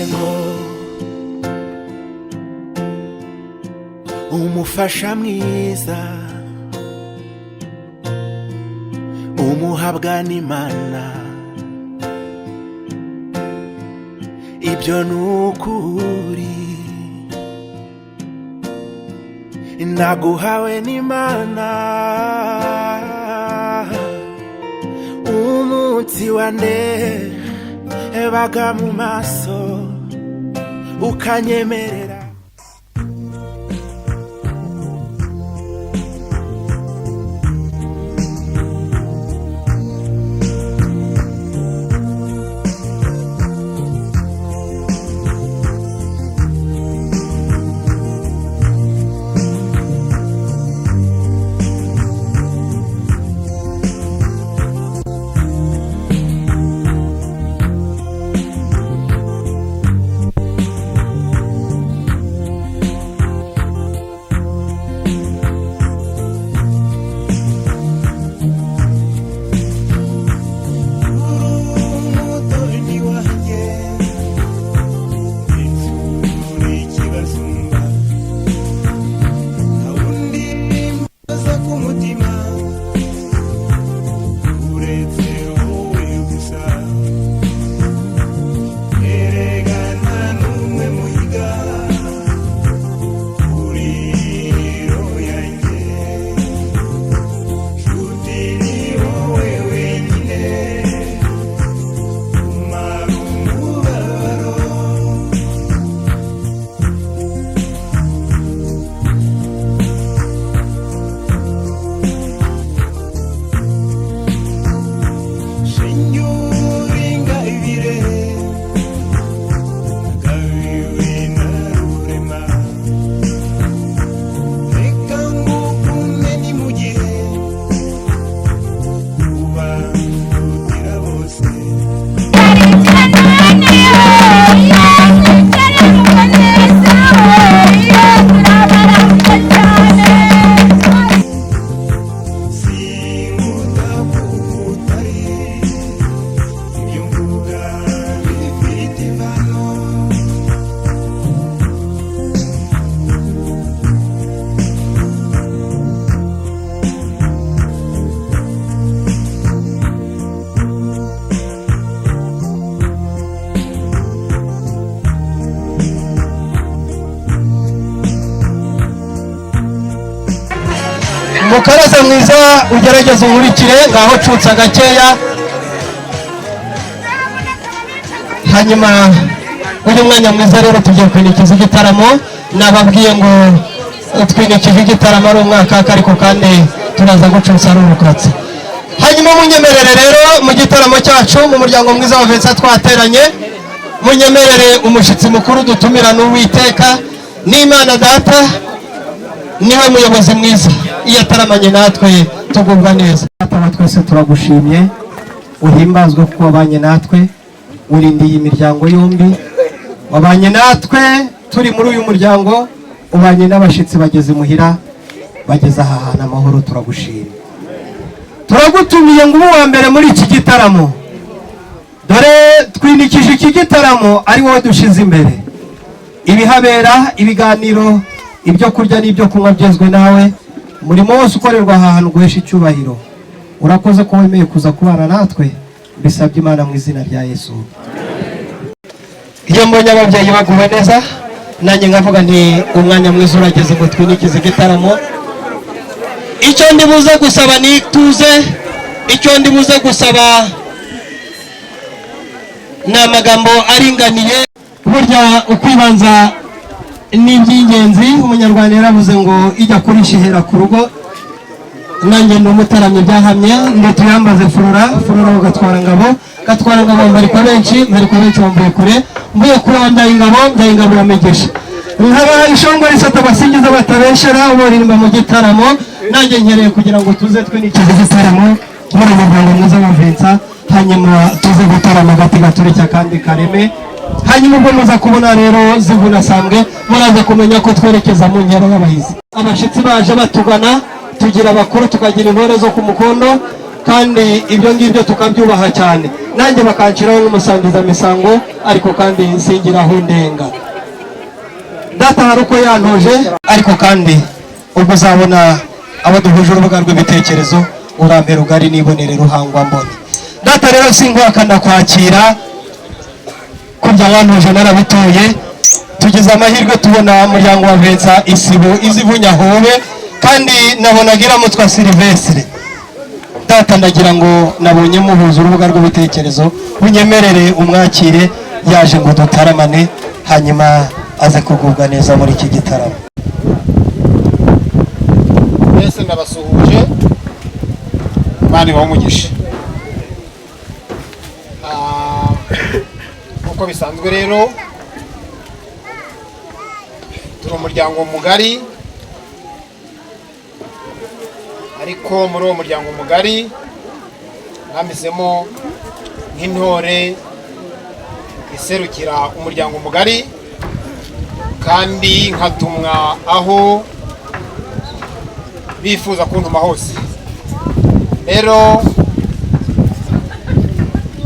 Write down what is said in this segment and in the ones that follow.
ngo umufasha mwiza umuhabwa n'Imana, ibyo nukuri naguhawe n'Imana. Umunsi wandebaga mu maso ukanyemerera, mukaraza mwiza ugerageza umurikire ngaho cutsa gakeya. Hanyuma uyu mwanya mwiza rero tugiye kwinikiza igitaramo. Nababwiye ngo twinikije igitaramo ari umwaka ariko kandi turaza gucutsa ari urukatsi. Hanyuma munyemerere rero mu gitaramo cyacu mu muryango mwiza wa Vincent twateranye, munyemerere umushitsi mukuru dutumira n'Uwiteka n'Imana Data, niwe muyobozi mwiza iyo ataramanye natwe tugubwa neza. Data twese turagushimye, uhimbazwe kuko wabanye natwe, urindiye imiryango yombi, wabanye natwe turi muri uyu muryango, ubanye n'abashitsi bageze muhira bageze aha hantu amahoro. Turagushimye, turagutumiye ngo ube uwa mbere muri iki gitaramo. Dore twinikije iki gitaramo ari wowe dushize imbere. Ibihabera, ibiganiro, ibyo kurya n'ibyo kunywa byezwe nawe, umurimo wose ukorerwa aha hantu guhesha icyubahiro. Urakoze ko wemeye kuza kubana natwe, bisabye Imana mu izina rya Yesu. Iyo mbonye ababyeyi baguwe neza, nanjye nkavuga nti umwanya mwiza urageze ngo twinikize igitaramo. Icyo ndibuze gusaba ni ituze, icyo ndibuze gusaba ni amagambo aringaniye. Burya ukwibanza ni iby'ingenzi. Umunyarwanda yaravuze ngo ijya kurisha ihera ku rugo. Nanjye ni umutaramye byahamye ngo tuyambaze furora ugatwara ngabo, gatwara ngabo mbariko benshi bambuye kure, mbuye kure wambaye ingabo yamegesha. Nkaba ishongo risata basingiza batabeshera uboririmba mu gitaramo. Nanjye nkereye kugira ngo tuze twinikize igitaramo muri umuryango mwiza wa Vincent, hanyuma tuze gutarama gati gaturika kandi kareme. Hanyuma ubwo muza kubona rero zivuna sambwe, muraza kumenya ko twerekeza mu nkera y'abahizi. Abashitsi baje batugana, tugira abakuru tukagira intore zo ku mukondo, kandi ibyo ngibyo tukabyubaha cyane. nanjye bakanshyiraho n'umusangiza misango ariko kandi nsingiraho ndenga. Data hari uko yantoje ariko kandi ubwo uzabona abo duhuje urubuga rw'ibitekerezo urampera ugari nibonere ruhangwa mbone. Data rero singuhakana kwakira kurya wantoje narabitoye. Tugize amahirwe tubona umuryango wa Vensa isibo izivunyahobe kandi nabonagira mutwa Silvestre. Data ndagira ngo nabonye muhuza urubuga rw'ibitekerezo unyemerere umwakire yaje ngo dutaramane hanyuma aze kugubwa neza muri iki gitaramo. Mwese ndabasuhuje Imana ibamugishe. Uko bisanzwe rero turi umuryango mugari, ariko muri uwo muryango mugari namisemo nk'intore iserukira umuryango mugari kandi nkatumwa aho bifuza kuntuma hose. Rero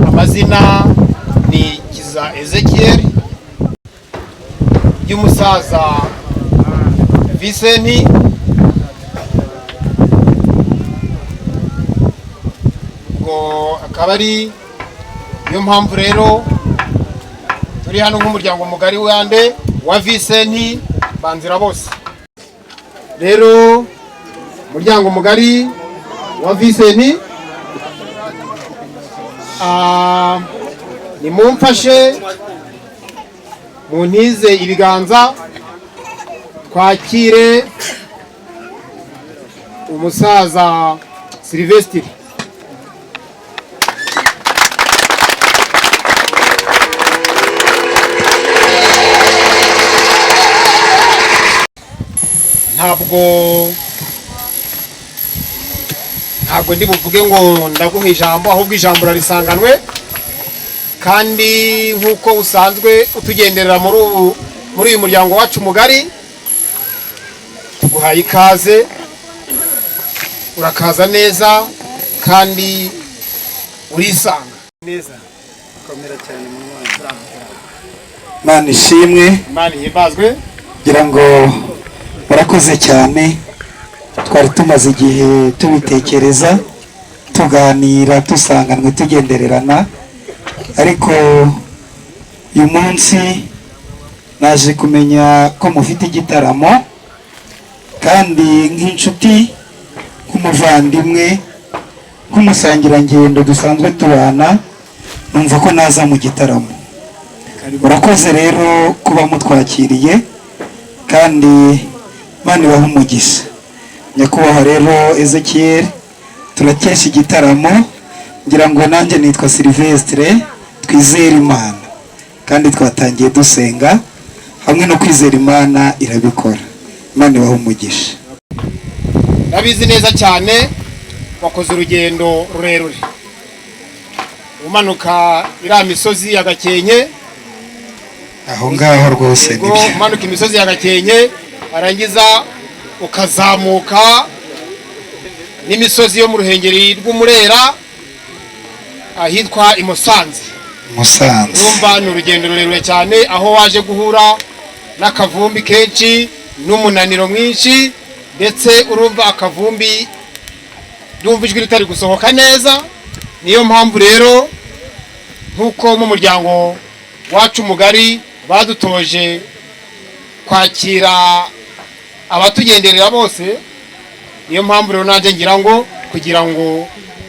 amazina ni Kiza Ezekiel y'umusaza Viceni, ngo akaba ari niyo mpamvu rero turi hano nk'umuryango mugari wande wa Viceni Banzira bose. Rero umuryango mugari wa Viceni nimumfashe muntize ibiganza twakire umusaza Silvestre. ntabwo ndi buvuge ngo ndaguha ijambo, ahubwo ijambo rarisanganwe, kandi nk'uko usanzwe utugenderera muri uyu muryango wacu mugari, tuguhaye ikaze, urakaza neza kandi urisanga neza. Komera cyane mu Rwanda. Imana ishimwe, Imana ihimbazwe. ngira ngo murakoze cyane. Twari tumaze igihe tubitekereza, tuganira, dusanganwe, tugendererana, ariko uyu munsi naje kumenya ko mufite igitaramo, kandi nk'inshuti, nk'umuvandimwe, nk'umusangirangendo dusanzwe tubana, numva ko naza mu gitaramo. Murakoze rero kuba mutwakiriye, kandi Imana ibahe umugisha. Nyakubahwa rero Ezekiel, turakesha igitaramo, ngira ngo nanjye nitwa Silvestre Twizera Imana, kandi twatangiye dusenga hamwe no kwizera Imana irabikora. Imana ibahe umugisha. Ndabizi neza cyane wakoze urugendo rurerure umanuka iriya misozi ya Gakenke, aho ngaho rwose nibyo. Umanuka imisozi ya Gakenke arangiza ukazamuka n'imisozi yo mu ruhengeri rw'Umurera ahitwa Imusanze. Urumva ni urugendo rurerure cyane, aho waje guhura n'akavumbi kenshi n'umunaniro mwinshi, ndetse urumva akavumbi ndumva ijwi ritari gusohoka neza. Niyo mpamvu rero nk'uko mu muryango wacu mugari badutoje kwakira abatugenderera bose, niyo mpamvu rero nanjye ngira ngo kugira ngo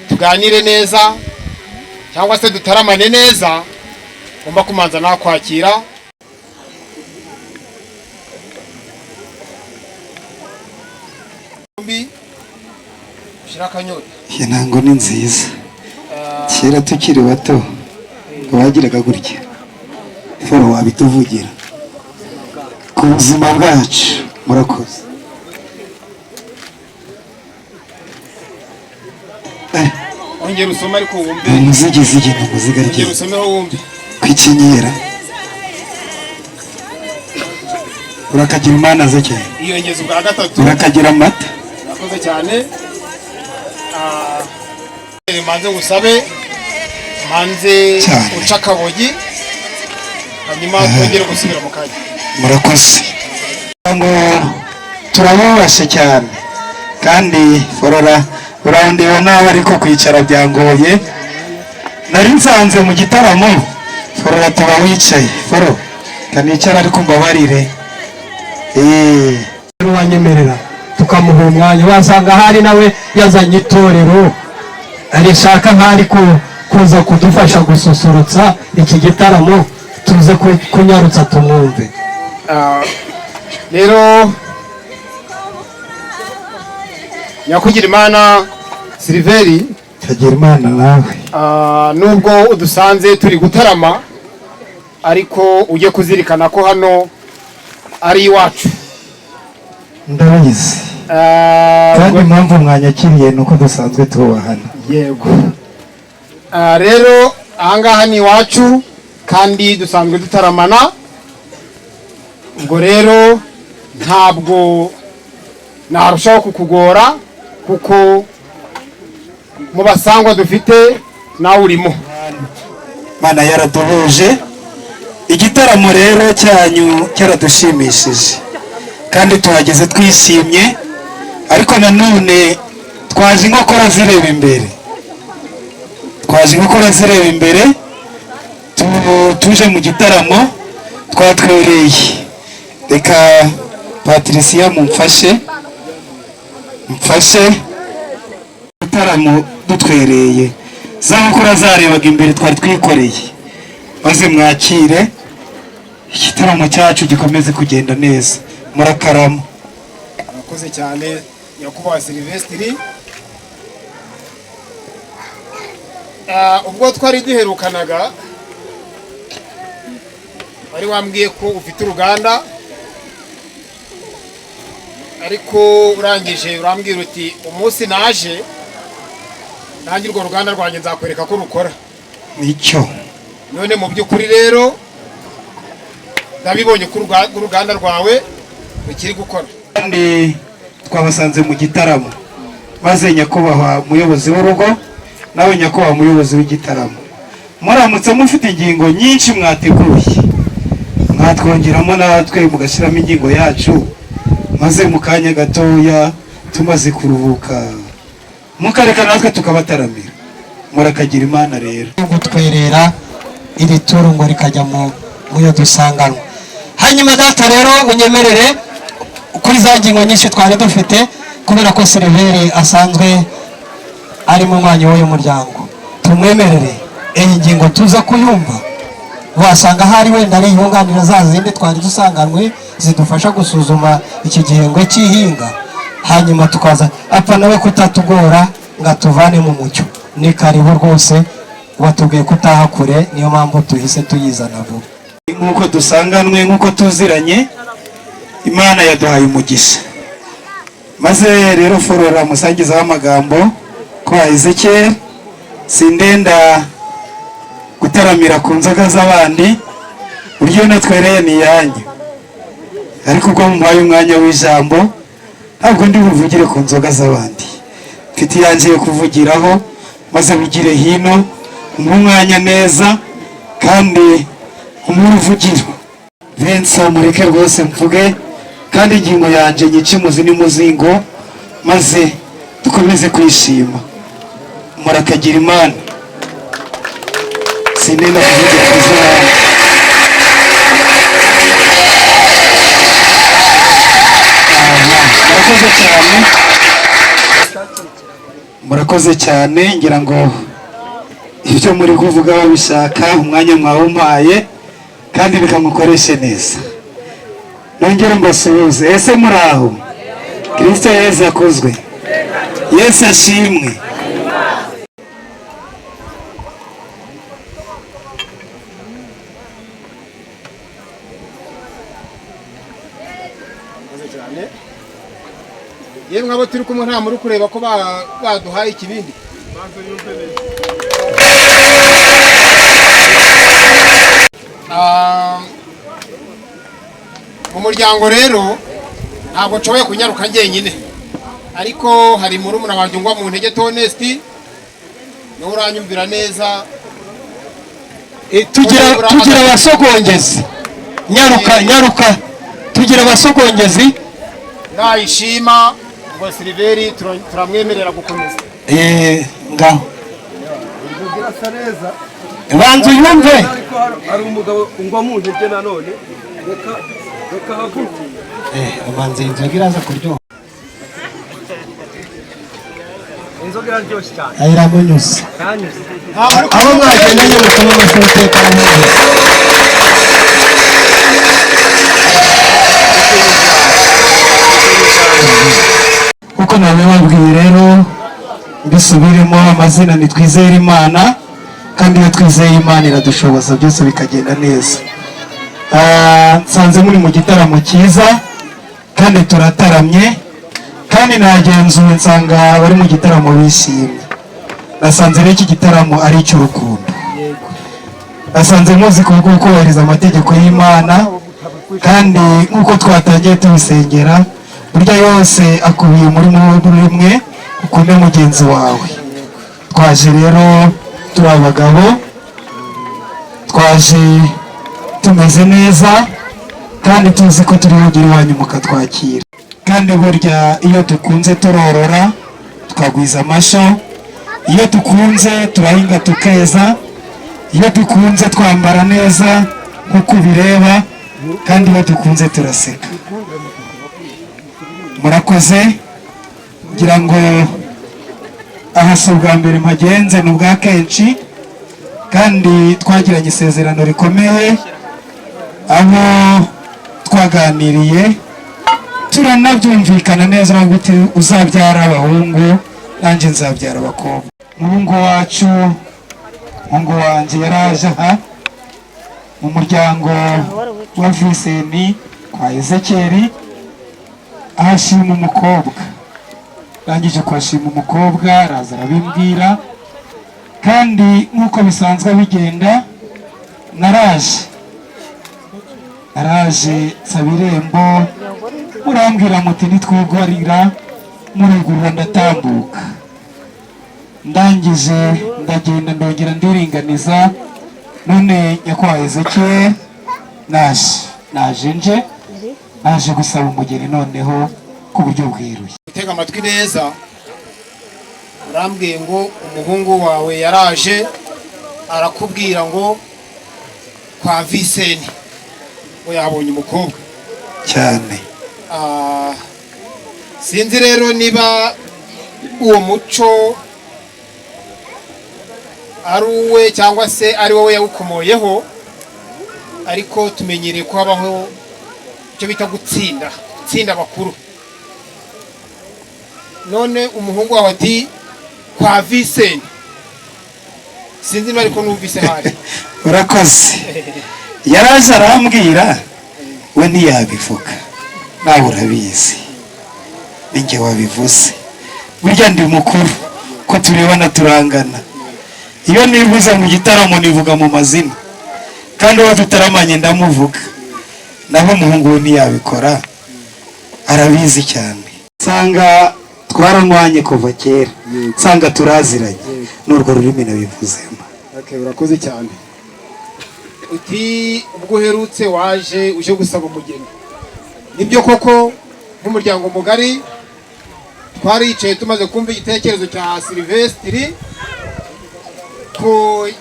tuganire neza cyangwa se dutaramane neza, ngomba kumanza nakwakira. Intango ni nziza. Kera tukiri bato wagiraga gutya, foro wabituvugira ku buzima bwacu. Murakoze. Ongera usome ariko wumve. Umuzigizigi n'umuziga rye. Ongera usomeho wumve. Kwikinyera. Urakagira Imana zeke. Iyongeza ubwa gatatu. Urakagira amata. Murakoze cyane. Manze ngusabe manze Cyane. uca akabogi hanyuma twongere gusubira mu kanya. murakoze ngo turabubashe cyane kandi forora urandeba nawe ariko kwicara byangoye nari nsanze mu gitaramo forora tuba wicaye foro kanicara ariko mbabarire wanyemerera tukamuha umwanya wasanga hari nawe yazanye itorero arishaka nk'ari kuza kudufasha gususurutsa iki gitaramo tuze kunyarutsa tumwumve. Rero nyakugira imana Silveri kagira imana nawe nubwo udusanze turi gutarama ariko ujye kuzirikana ko hano ari iwacu. ndabizi kandi impamvu mwanyakiriye nuko dusanzwe tubahana. Yego. Rero ahangaha ni iwacu kandi dusanzwe dutaramana, ubwo rero ntabwo narushaho kukugora kuko mu basangwa dufite nawe urimo. Mana yaraduhuje, igitaramo rero cyanyu cyaradushimishije kandi tuhageze twishimye, ariko nanone twaje inkokora zireba imbere, tuje mu gitaramo twatwereye. Reka Patricia mumfashe igitaramo dutwereye, za nkokora zarebaga imbere twari twikoreye, maze mwakire igitaramo cyacu gikomeze kugenda neza. Murakarama. Murakoze cyane nyakubahwa Silvestri. Ubwo twari duherukanaga wari wambwiye ko ufite uruganda, ariko urangije urambwira uti umunsi naje nanjye urwo ruganda rwanjye nzakwereka ko rukora. Nicyo None mu by'ukuri rero ndabibonye ko uruganda rwawe rukiri gukora. kandi twabasanze mu gitaramo, maze nyakubahwa umuyobozi w'urugo nawe nyakubahwa umuyobozi w'igitaramo, muramutse mufite ingingo nyinshi mwateguye, mwatwongeramo natwe mugashyiramo ingingo yacu, maze mu kanya gatoya tumaze kuruhuka mukareka natwe tukabataramira. Murakagira imana rero gutwerera iri turu ngo rikajya mu yo dusanganwa. Hanyuma data rero unyemerere kuri za ngingo nyinshi twari dufite, kubera ko Silveri asanzwe ari mu mwanya w'uyu muryango, tumwemerere iyi ngingo tuza kuyumva, wasanga hari wenda ari yunganira za zindi twari dusanganwe zidufasha gusuzuma iki gihembwe cy'ihinga, hanyuma tukaza apfa nawe kutatugora ngo atuvane mu mucyo. Ni karibu rwose, watubwiye kutaha kure, niyo mpamvu tuhise tuyizana vuba. nk'uko dusanganwe, nk'uko tuziranye, Imana yaduhaye umugisha. Maze rero forora musangizaho amagambo kwa Ezekiel, sindenda gutaramira ku nzoga z'abandi, buryo natwereye ni yanyu, ariko ubwo muhaye umwanya w'ijambo ntabwo ndi buvugire ku nzoga z'abandi, mfite iyanjye yo kuvugiraho, maze wigire hino umwanya neza kandi umuruvugiro. Vincent mureke rwose mvuge kandi ingingo yanjye nyikimuzi n'umuzingo, maze dukomeze kwishima. Murakagira imana. Sinenda kuvuga kuzana murakoze cyane, ngira ngo ibyo muri kuvuga babishaka umwanya mwawumpaye kandi bikamukoreshe neza. Nongere mbasuhuze, ese muri aho? Kristo Yesu akozwe, Yesu ashimwe. Yemwe abo turi kumwe nta muri kureba ko baduhaye ikibindi. Mu muryango rero ntabwo nshoboye kunyaruka njyenyine, ariko hari murumuna wanjye ngwa mu ntege Tonesti, niwe uranyumvira neza tugira abasogongezi nyaruka tugira abasogongezi nayishima ngo Siliveri turamwemerera gukomeza ngaho banzu yumve ari umugabo ungwa mu ntege nanone reka haguruke banzu inzoga iraza kuryoha inzoga iraryoshye cyane iramunyuze yanyuze aho mwagendanye mukoma umutekano neza uko nabibabwiye rero mbisubiremo amazina ni Twizere Imana kandi iyo twizeye Imana iradushoboza byose bikagenda neza. Nsanze muri mu gitaramo cyiza kandi turataramye kandi nagenzuye nsanga bari mu gitaramo bishimye. Nasanze rero iki gitaramo ari icy'urukundo. Nasanze muzi kubahiriza amategeko y'Imana kandi nk'uko twatangiye tubisengera burya yose akubiye muri mwe ukunde mugenzi wawe. Twaje rero turi abagabo, twaje tumeze neza kandi tuzi ko turi bugira iwanyu mukatwakira. Kandi burya iyo dukunze turorora tukagwiza amasho, iyo dukunze turahinga tukeza, iyo dukunze twambara neza nk'uko bireba, kandi iyo dukunze turaseka. Murakoze, ngira ngo aha si ubwa mbere mpagenze ni ubwa kenshi kandi twagiranye isezerano rikomeye aho twaganiriye turanabyumvikana neza ngo uzabyara abahungu nanjye nzabyara abakobwa. Umuhungu wacu, umuhungu wanjye yaraje aha mu muryango wa Viseni kwa Ezekeri ahashima umukobwa. Rangije kwashima umukobwa araza arabimbwira kandi nk'uko bisanzwe bigenda naraje nsaba irembo murambwira muti nitwigwarira murigurira ndatambuka. Ndangije ndagenda ndongera ndiringaniza none nyakubahwa Ezekeri naje gusaba umugeni noneho ku buryo bwiruye. Tega amatwi neza, urambwiye ngo umuhungu wawe yaraje arakubwira ngo kwa Viseni ngo yabonye umukobwa cyane. Sinzi rero niba uwo muco ari uwe cyangwa se ari wowe yawukomoyeho, ariko tumenyereye ko habaho icyo bita gutsinda abakuru. None umuhungu wawe ati kwa Viseni, sinzi niba ariko numvise hari. Urakoze. Yaraje arambwira we ntiyabivuga, nawe urabizi ninjye wabivuze. Burya ndi mukuru ko turebana turangana. Iyo nivuze mu gitaramo nivuga mu mazina kandi uwo tutaramanye ndamuvuga. Naho umuhungu we ntiyabikora, arabizi cyane. Sanga twaranywanye kuva kera, nsanga turaziranye n'urwo rurimi nabivuzemo. Urakoze cyane. Uti ubwo uherutse waje uje gusaba umugeni, nibyo koko nk'umuryango mugari twaricaye tumaze kumva igitekerezo cya Silvestri ko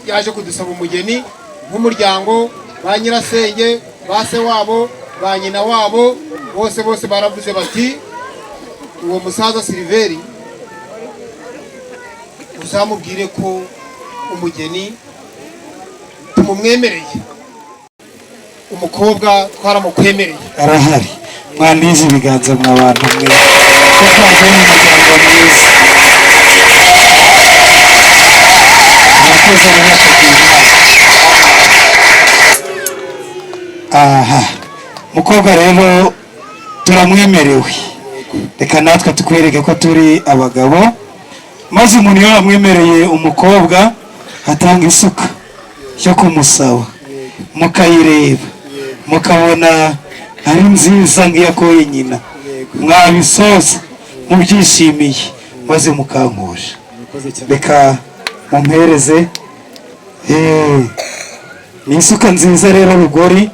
yaje kudusaba umugeni nk'umuryango, ba nyirasenge, ba se wabo, ba nyina wabo, bose baravuze bati uwo musaza Silveri uzamubwire ko umugeni tumumwemereye. Umukobwa twaramukwemereye, arahari. Mwandize ibiganza mw'abantu mwe ko twaje mu muryango mwiza. Aha, mukobwa rero turamwemerewe. Reka natwe tukwereke ko turi abagabo, maze umuntu iyo yamwemereye umukobwa atanga isuka cyo kumusaba, mukayireba mukabona ari nziza nk'iyakoye nyina, mwabisoza mubyishimiye maze mukankosha. Reka mumpereze ni isuka nziza rero rugori,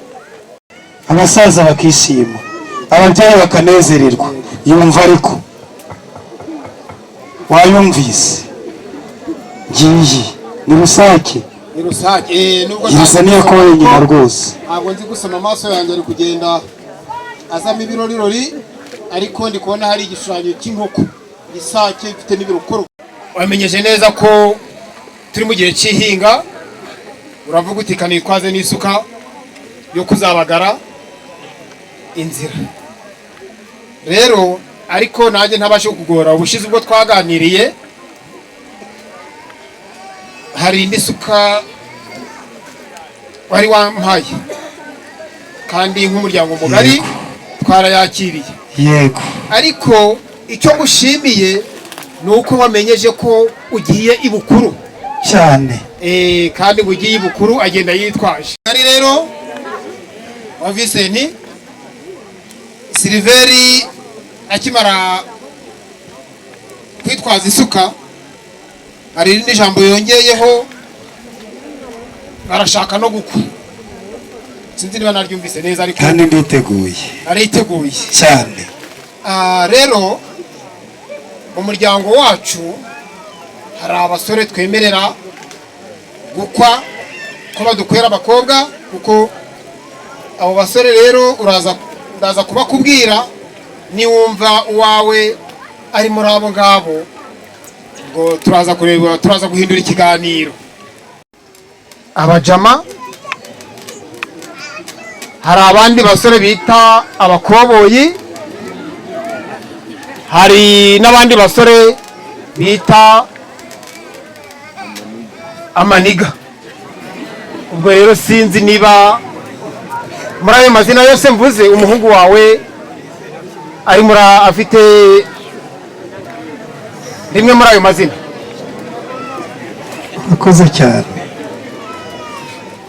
abasaza bakishima, ababyeyi bakanezererwa. Yumva ariko wayumvise ngiyi ni rusake, ni rusake nubwo irasa niyo ko wenyine rwose. ntabwo nzi gusoma, amaso yanjye ari kugenda azamo ibirorirori, ariko ndi kubona hari igishushanyo cy'inkoko isake ifite n'ibirukuru. Wamenyeje neza ko turi mu gihe cy'ihinga, uravuga uti kanitwaze n'isuka yo kuzabagara inzira. Rero ariko nanjye ntabashe kugora, ubushize ubwo twaganiriye hari indi suka wari wampaye, kandi nk'umuryango mugari twarayakiriye. Yego, ariko icyo gushimiye ni uko wamenyeje ko ugiye ibukuru cyane. Kandi ugiye ibukuru agenda yitwaje. Ari rero wa Vincent Silveri akimara kwitwaza isuka, hari irindi jambo yongeyeho, arashaka no gukwa. Sinzi niba naryumvise neza, ariko kandi nditeguye, ariteguye cyane. Rero mu muryango wacu hari abasore twemerera gukwa ko badukwera abakobwa, kuko abo basore rero ndaza kubakubwira niwumva uwawe ari muri abo ngabo, ngo turaza guhindura ikiganiro. Abajama, hari abandi basore bita abakoboyi, hari n'abandi basore bita amaniga. Ubwo rero sinzi niba muri ayo mazina yose mvuze umuhungu wawe ari afite rimwe muri ayo mazina. Akoze cyane.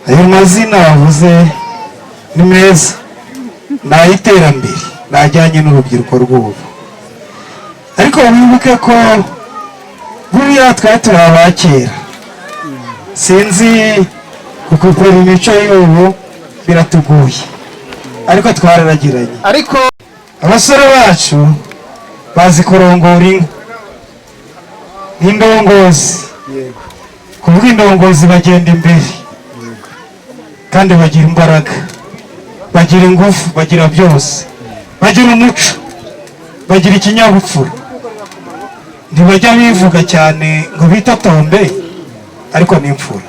Ayo mazina wavuze ni meza, ni ay'iterambere, najyanye n'urubyiruko rw'ubu. Ariko wibuke ko buriya twari turi abakera, sinzi kukupera imico y'ubu biratuguye, ariko twararagiranye. Ariko abasore bacu bazi kurongora inka nk'indongozi. Kuvuga indongozi bagenda imbere, kandi bagira imbaraga, bagira ingufu, bagira byose, bagira umuco, bagira ikinyabupfura. Ntibajya bivuga cyane ngo bitatombe, ariko ni imfura.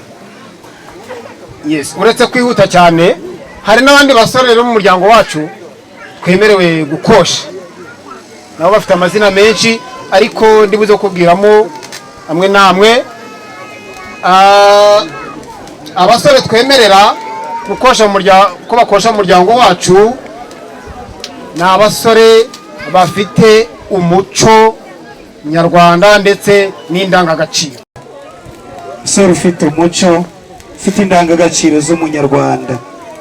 Yes, uretse kwihuta cyane, hari n'abandi basore rero mu muryango wacu twemerewe gukosha, nabo bafite amazina menshi, ariko ndibuze kubwiramo amwe namwe. Abasore twemerera gukosha ko bakosha mu muryango wacu ni abasore bafite umuco nyarwanda ndetse n'indangagaciro. Umusore ufite umuco, ufite indangagaciro z'umunyarwanda,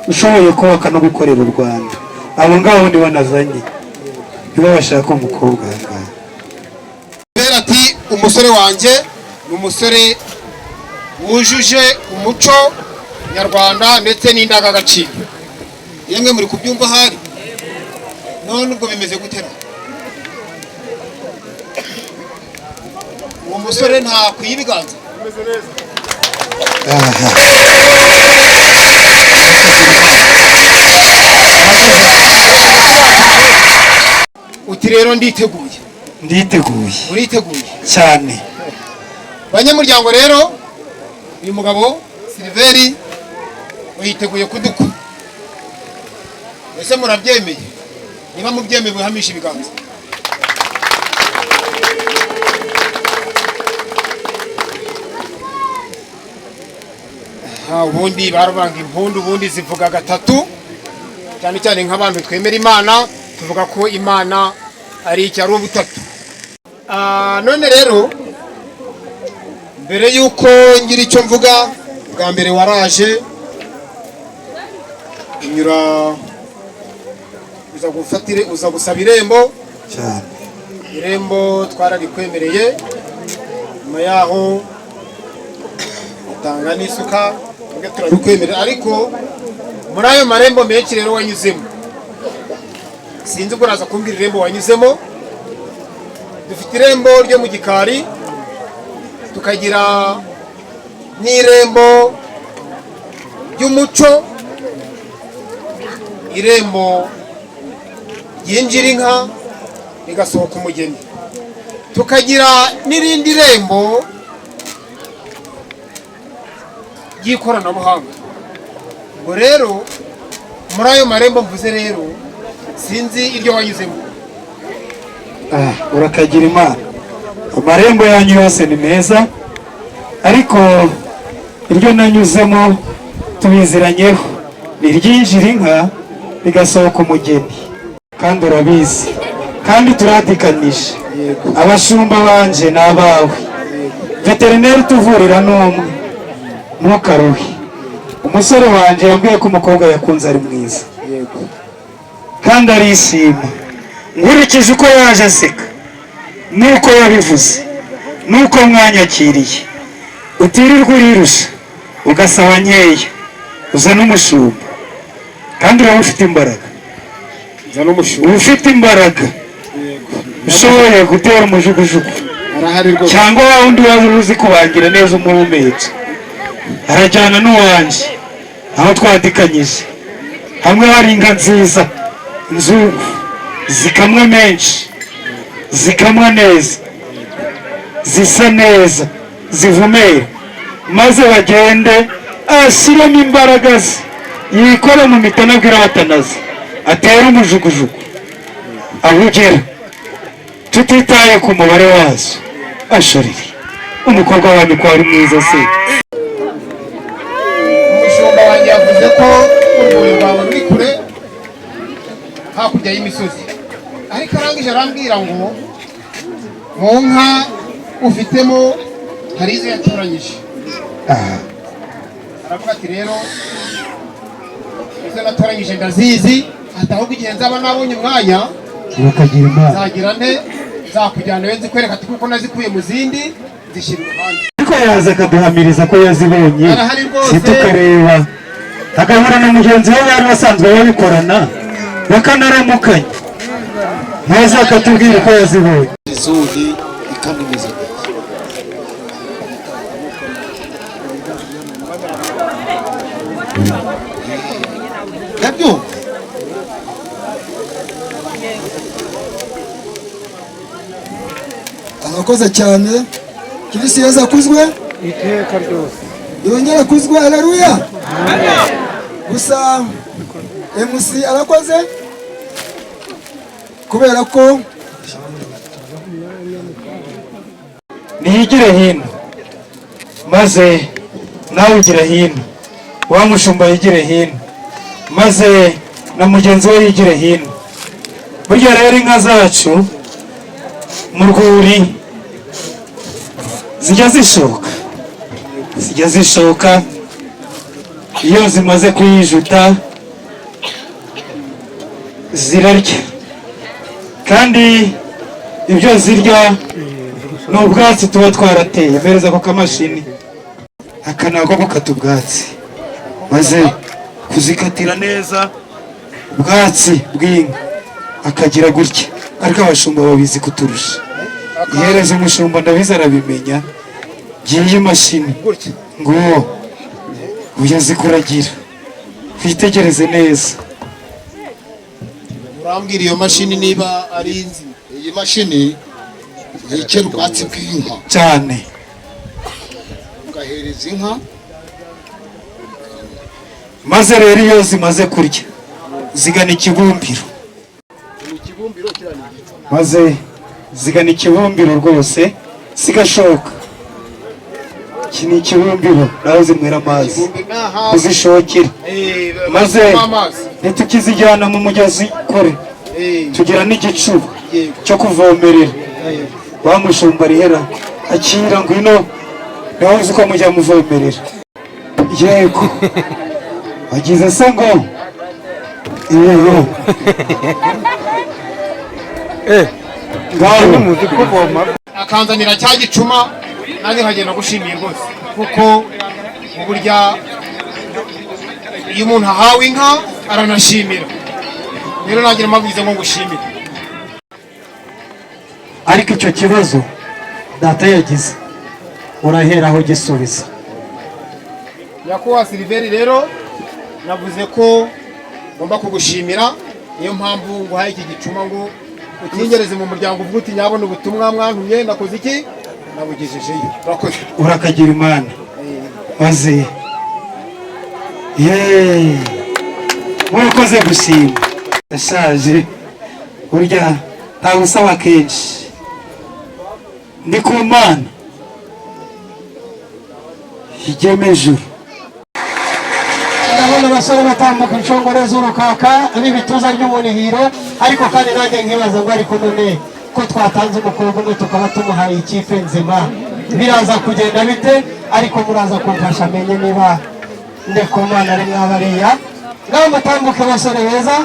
ushoboye kubaka no gukorera u Rwanda, abo ngabo nibo nazanye, nibo bashaka umukobwa. Kubera ati umusore wanjye ni umusore wujuje umuco nyarwanda ndetse n'indangagaciro. Yemwe muri kubyumva hari none ubwo bimeze gutera, uwo musore nta kuyibiganza bimeze neza. Uti rero nditeguye. Uriteguye cyane. Banyamuryango rero uyu mugabo Silveri yiteguye kudukwa. Ese murabyemeye? Niba mubyemeye muhamisha ibiganza. Ubundi barubanga impundu, ubundi zivuga gatatu, cyane cyane nk'abantu twemera Imana, tuvuga ko Imana ari icyaro butatu. None rero mbere yuko ngira icyo mvuga, bwa mbere waraje unyura uza gusaba irembo cyane. Irembo twararikwemereye, nyuma yaho utanga n'isuka twebwe turabikwemerera, ariko muri ayo marembo menshi rero wanyuzemo, sinzi ubwo uraza kumbwira irembo wanyuzemo. Dufite irembo ryo mu gikari, tukagira n'irembo ry'umuco, irembo ryinjira inka rigasohoka umugeni, tukagira n'irindi rembo ry'ikoranabuhanga. Ubwo rero muri ayo marembo mvuze rero sinzi iryo wanyuzemo. Urakagira Imana. Amarembo yanyu yose ni meza, ariko iryo nanyuzemo tubiziranyeho ni ryinjira inka rigasohoka umugeni, kandi urabizi, kandi turadikanije. Abashumba banje ni abawe, veterineri utuvurira n'umwe, ntukaruhe. Umusore wanje yambwiye ko umukobwa yakunze ari mwiza, kandi arishima. Nkurikije uko yaje aseka nuko yabivuze, nuko mwanyakiriye, utirirwa urirusha ugasaba nkeya, uza n'umushumba, kandi uraba ufite imbaraga, uba ufite imbaraga, ushoboye gutera umujugujugu, cyangwa wa wundi waba uzi kubangira neza umuhumeka. Arajyana n'uwanje aho twadikanyije, hamwe hari inka nziza, inzungu zikamwa menshi, zikamwa neza, zisa neza, zivumera, maze bagende ashyiramo imbaraga ze, yikore mu mitana abwira batanaze, atere umujugujugu aho ugera, tutitaye ku mubare wazo. Ashorere umukobwa wanyu ko ari mwiza se. Umushumba wanjye yavuze ko urwuri rwawe ruri kure hakurya y'imisozi, ariko arangije arambwira ngo mu nka ufitemo hari izo yatoranyije. Aravuga ati rero izo natoranyije ndazizi, ati ahubwo igihe nzaba nabonye umwanya Urakagira Imana. nzagira nte nzakujyana we nzikwereka ati kuko nazikuye mu zindi zishyira iruhande. Ariko yaza akaduhamiriza ko yazibonye, Arahari rwose. si tukareba, agahura na mugenzi we bari basanzwe babikorana bakanaramukanya, maze akatubwira ko yazibonye. Vizuri ikamiliza nabyo. Arakoze cyane. Kirisi Yesu akuzwe iteka ryose. yongera akuzwe. Haleluya. Gusa MC arakoze kubera ko Niyigire hino, maze nawe ugire hino, wa mushumba yigire hino, maze na mugenzi we yigire hino. Burya rero inka zacu mu rwuri zijya zishoka, iyo zimaze kuyijuta zirarya, kandi ibyo zirya ni ubwatsi tuba twarateye. Mpereza ako kamashini, aka nako gukata ubwatsi, maze kuzikatira neza ubwatsi bw'inka akagira gutya. Ariko abashumba babizi kuturusha, ihereza umushumba ndabizi arabimenya. Ngiyi imashini ngo uyazi kuragira, witegereze neza. Urambwira iyo mashini niba ari inzi? Iyi mashini yikera ubwatsi bw'inka cyane, ugahereza inka, maze rero iyo zimaze kurya zigana ikibumbiro, maze zigana ikibumbiro rwose zigashoka. Iki ni ikibumbiro, naho zinywera amazi uzishokera, maze ntitukizijyana mu mugezi kure, tugira n'igicuba cyo kuvomerera. Wa mushumba rihera akira ngwino, nawe uzi ko mujya muvomerera. Yego wagize se ngo iyo akanzanira cya gicuma, nanjye nkagenda gushimiye rwose, kuko burya iyo umuntu ahawe inka aranashimira. Rero nagira amabwiriza ngo ngushimire. ariko icyo kibazo data yagize urahera aho gisubiza. Nyakubahwa Siliveri, rero navuze ko ngomba kugushimira, niyo mpamvu nguhaye iki gicuma ngo utingereze mu muryango uvuga uti nyabona ubutumwa mwantumye nakoze iki nabugejejeyo. Urakoze. urakagira Imana maze murakoze gushima. Ndashaje burya nta busaba kenshi, ndi ku Mana igeme ijuru. Ndabona abasore batambuka inshongore z'urukaka n'ibituza by'umunihiro, ariko kandi nanjye nkibaza ngo ariko none ko twatanze umukobwa umwe tukaba tumuhaye ikipe nzima biraza kugenda bite? Ariko muraza kumfasha amenye niba Ndikumana ari mwabariya. Ngaho mutambuke basore beza,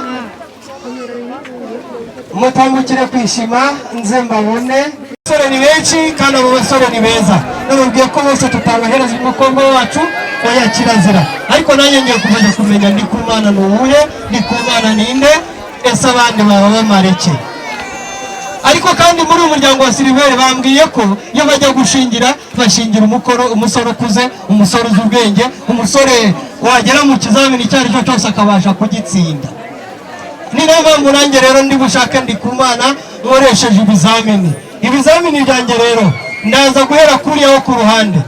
mutambukire kwishima nze mbabone. Abasore ni benshi kandi abo basore ni beza, nababwiye ko bose tutabahereza umukobwa wacu oya kirazira, ariko nanjye ngiye kumaze kumenya Ndikumana ni uwuhe, Ndikumana ninde, ese abandi baba bamareke. Ariko kandi muri uyu muryango wa Siliveri bambwiye ko iyo bajya gushingira bashingira umusore ukuze, umusore uzi ubwenge, umusore wagera mu kizamini icyo ari cyo cyose akabasha kugitsinda. Ni nayo mpamvu nanjye rero ndi bushake Ndikumana nkoresheje ibizamini byanjye. Rero ndaza guhera kuriyaho ku ruhande,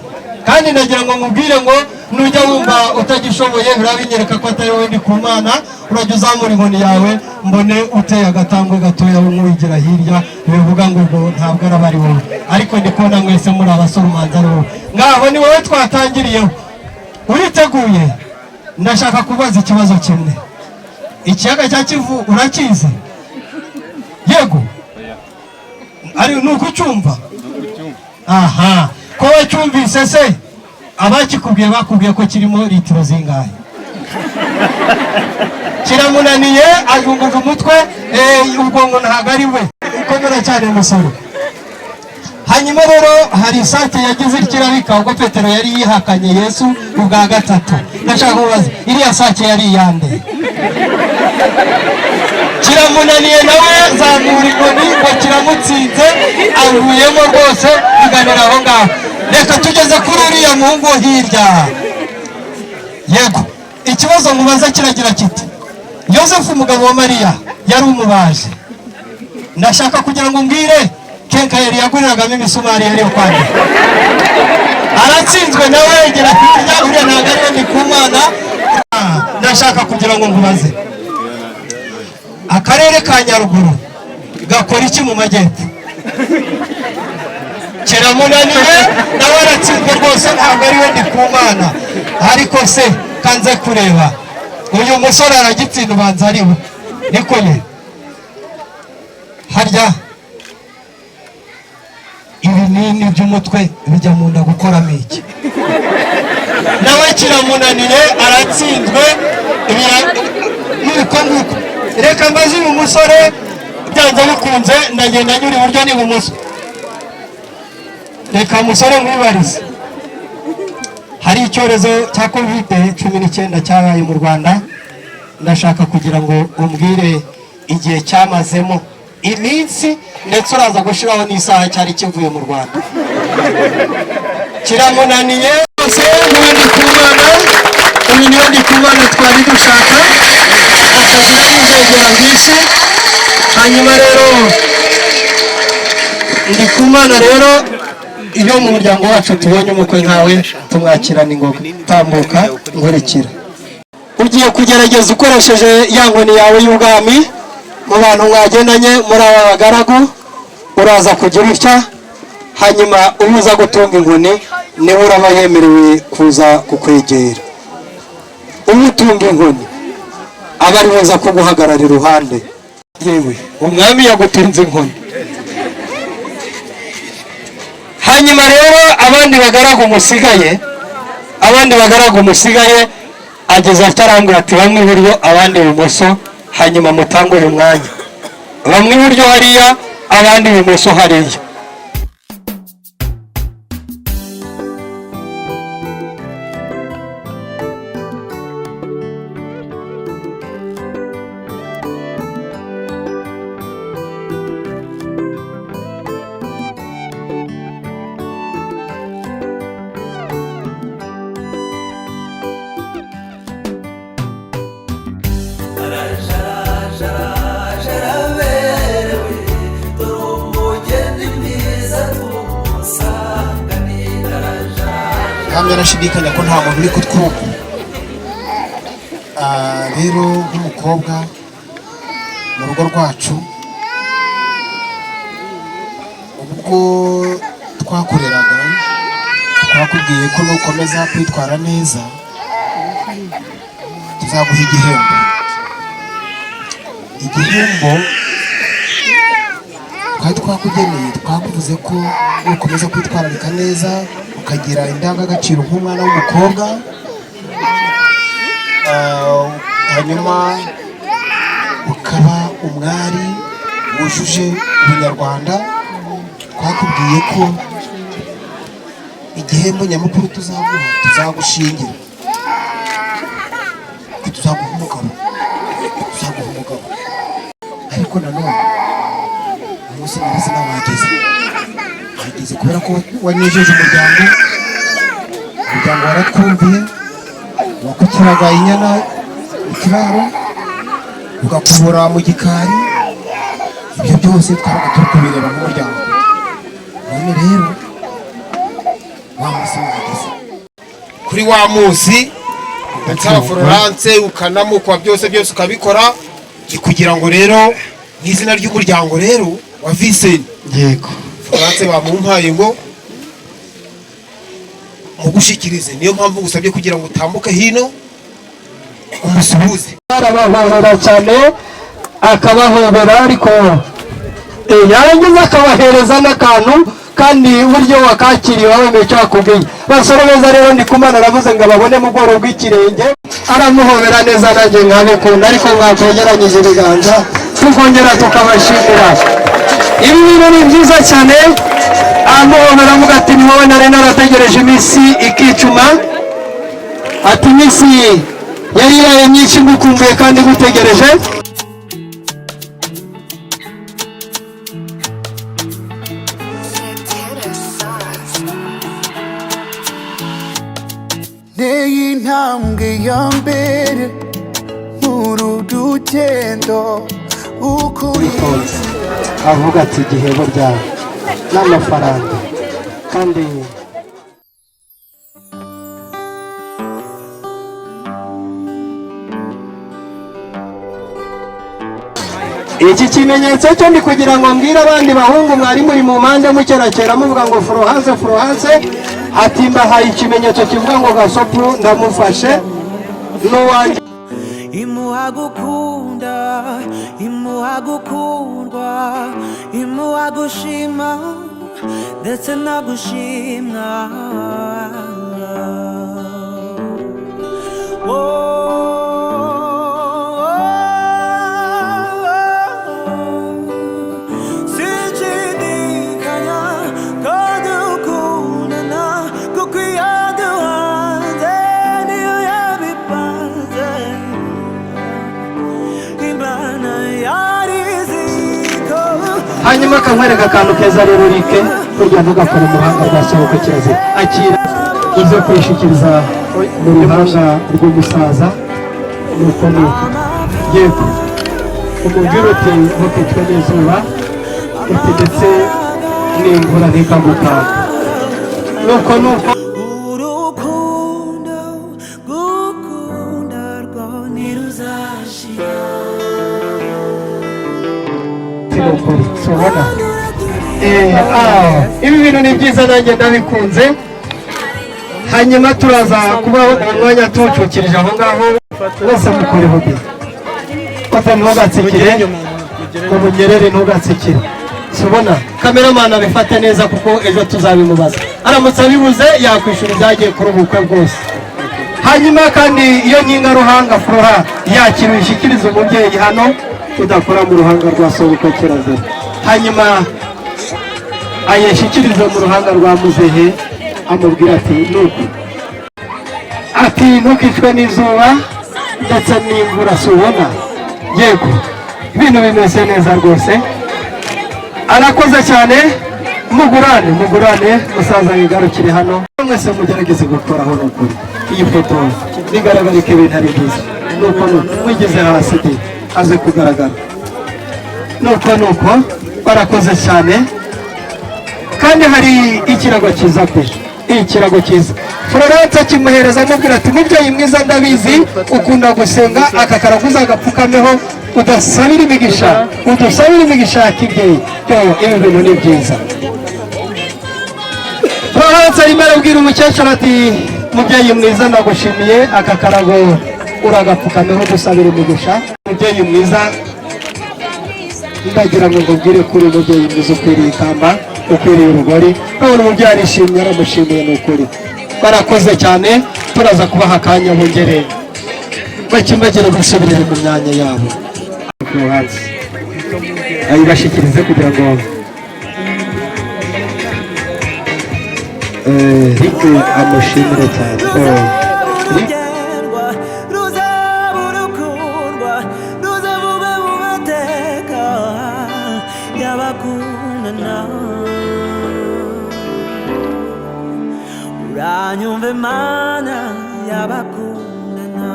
kandi ndagira ngo mubwire ngo nujya wumva utagishoboye birabinyereka ko atari wowe Ndikumana, urajya uzamura inkoni yawe mbone uteye agatambwe gatoya nk'uwigira hirya, bivuga ngo ubwo ntabwo araba ari wowe, ariko ndi kubona mwese muri abasore umanza ari wowe. Ngaho ni wowe twatangiriyeho. Uriteguye? Ndashaka kubaza ikibazo kimwe. Ikiyaga cya Kivu urakizi? Yego. Ari nuko ucyumva? Aha, ko wacyumvise se abakikubwiye bakubwiye ko kirimo litiro zingahe? Kiramunaniye azunguza umutwe, ubwongo ntabwo ari we. Ukomera cyane musore. Hanyuma rero hari isake yagize ikirabika ubwo Petero yari yihakanye Yesu ubwa gatatu. Ndashaka kubaza iriya sake yari iyande? Kiramunaniye nawe zamura inkoni ngo kiramutsinze, avuyemo rwose biganira aho ngaho. Reka tugeze kuri uriya muhungu hirya. Yego, ikibazo mubaza kiragira kiti Yosefu umugabo wa Mariya yari umubaje. Ndashaka kugira ngo mbwire kenkayeri yaguriragamo imisumari yari yo kwandika. Aratsinzwe nawe yegera hirya, uriya ntabwo ari we Ndikumana. Ndashaka kugira ngo mubaze akarere ka Nyaruguru gakora iki mu majyepfo? Kiramunaniye nawe aratsinzwe rwose, ntabwo ari we Ndikumana. Ariko se kanze kureba uyu musore aragitsinda ubanza ari we, niko ye harya ibinini by'umutwe bijya mu nda gukoramo iki? Nawe kiramunaniye aratsinzwe nuko nguko. Reka mbaze uyu musore byanze bikunze ndagenda nyura iburyo n'ibumoso. Reka musore mwibarize, hari icyorezo cya COVID-19 cyabaye mu Rwanda. Ndashaka kugira ngo umbwire igihe cyamazemo iminsi, ndetse uraza gushiraho n'isaha cyari kivuye mu Rwanda. Kiramunaniye rwose Ndikumana, uyu niwe Ndikumana twari dushaka, akagira n'inzogera bwinshi. Hanyuma rero Ndikumana rero iyo mu muryango wacu tubonye umukwe nkawe tumwakirana ingoga. Tambuka nkurikira. Ugiye kugerageza ukoresheje ya nkoni yawe y'ubwami mu bantu mwagendanye muri aba bagaragu, uraza kugira utya, hanyuma umuza gutunga inkoni niwe uraba yemerewe kuza kukwegera. Umutunga inkoni aba ari buza kuguhagarara iruhande. Yewe umwami yagutunze inkoni. Hanyuma rero abandi bagaragu musigaye ageze atarangura ati bamwe iburyo abandi ibumoso, hanyuma mutangure umwanya. Bamwe iburyo hariya abandi ibumoso hariya. kandi arashidikanya ko nta muntu uri kutwumva. Rero nk'umukobwa mu rugo rwacu ubwo twakoreraga twakubwiye ko nukomeza kwitwara neza tuzaguha igihembo. Igihembo twari twakugeneye, twakuvuze ko nukomeza kwitwararika neza ukagira indangagaciro nk'umwana w'umukobwa, hanyuma ukaba umwari wujuje ubunyarwanda. Twakubwiye ko igihembo nyamukuru tuzaguha, tuzagushingira, tuzaguha umugabo, ariko nanone umunsi nyirizina wageze kubera ko wanejeje umuryango waratwumviye, wakukiraga inyana mu kiraro ugakubura mu gikari, ibyo byose twabaga turi kubireba nk'umuryango. None rero wa munsi wageze, kuri wa munsi nsaba Florence ukanamukwa byose ukabikora kugira ngo rero n'izina ry'umuryango rero wa Vincent. yego Florence bamumpaye ngo mugushikirize, niyo mpamvu gusabye kugira ngo utambuke hino umusuhuze. arabahobera cyane akabahobera, ariko yarangiza akabahereza n'akantu, kandi uburyo wakakiriye wabemeye icyo akubwiye. Basore beza rero Ndikumana aravuze ngo ababone mu bworo bw'ikirenge, aramuhobera neza nanjye nkabikunda, ariko mwakwegeranyije ibiganza tukongera tukabashimira. Ibi bintu ni byiza cyane, amuhobera avuga ati ni wowe nari narategereje iminsi ikicuma, ati iminsi yari yaye myinshi ngukumbuye kandi ngutegereje. Neye intambwe ya mbere muri rugendo ukuri. Avuga ati igihe burya n'amafaranga, kandi iki kimenyetso cyo ndi kugira ngo mbwire abandi bahungu mwari muri mu mpande mukerakera muvuga ngo Florence, ati mbahaye ikimenyetso kivuga ngo Gasopu ndamufashe n'uwanjye. Imuha gukunda, imuha gukundwa, imuha gushima ndetse no gushimwa. Hanyuma akamwereka akantu keza rero Rike burya avuga ko mu ruhanga rwasohoka kirazira. Akira uze kwishikiriza mu ruhanga rw'umusaza, nuko yego umubwira uti ntukicwe n'izuba, uti ndetse n'imvura ntikagukanga, nuko urukundo gukunda rwo ntiruzashira. Sobona ibi bintu ni byiza nanjye ndabikunze. Hanyuma turaza kubaho umwanya tuwucukirije aho ngaho, bose mukore hobi kote ntugatsikire, umugerere ntugatsikire. Sobona kameramana abifate neza kuko ejo tuzabimubaza, aramutse abibuze yakwishyura ibyagiye kuri ubukwe bwose. Hanyuma kandi iyo nyinga ruhanga Flora yakira ishikiriza umubyeyi hano tudakora mu ruhanga rwa sobuka kirazira. Hanyuma ayeshikiriza mu ruhanga rwa muzehe, amubwira ati nuko ati ntukicwe n'izuba ndetse n'imvura. Subona yego ibintu bimeze neza rwose, arakoze cyane. Mugurane musaza yigarukire hano, mwese mugerageze gukoraho n'ukuri. Iyi foto bigaragara ko ibintu ari byiza, nuko mwigeze hasi aze kugaragara, nuko barakoze cyane. Kandi hari ikirago cyiza pe, ikirago cyiza. Florence akimuhereza amubwira ati mubyeyi mwiza ndabizi ukunda gusenga aka karaguza agapfukameho udasabira imigisha ya kibyeyi. Ibi bintu ni byiza. Florence arimo arabwira umukecuru ati mubyeyi mwiza ndagushimiye aka karago uragapfukameho dusabira imigisha. Mubyeyi mwiza ndagira ngo ngubwire kuri mubyeyi mwiza ukwiriye ikamba ukwiriye urugori. None umubyeyi arishimye aramushimiye ni ukuri. Barakoze cyane turaza kubaha akanya bongere bakimagire gusubirira mu myanya yabo. Ayibashikirize kugira ngo Rick amushimire cyane. Uranyumve mana y'abakundana.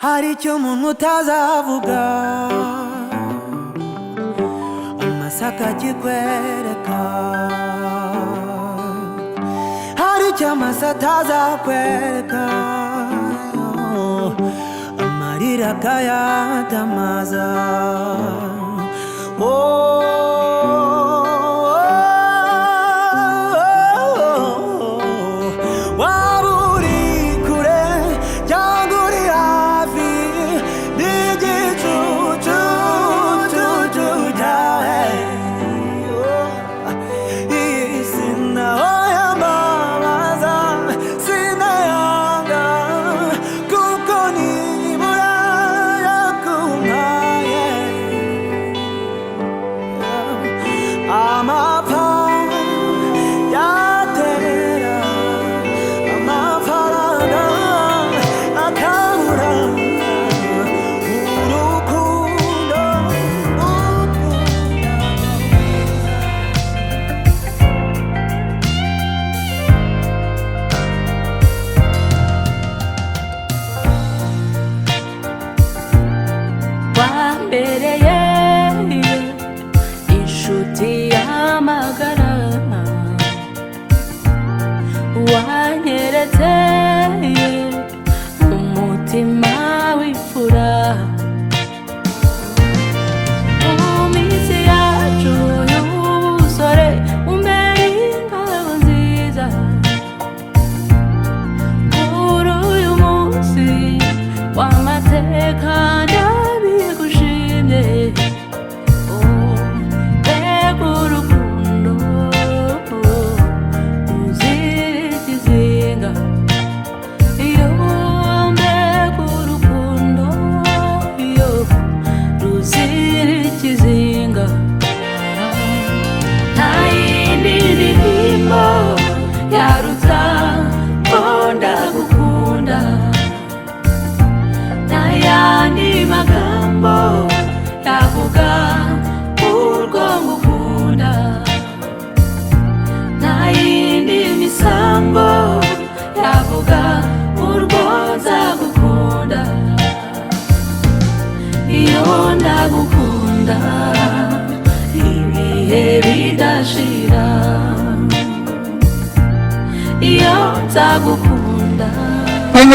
Hari icyo umuntu utazavuga amasaka akikwereka, hari icyo amasa atazakwereka amarira akayatamaza.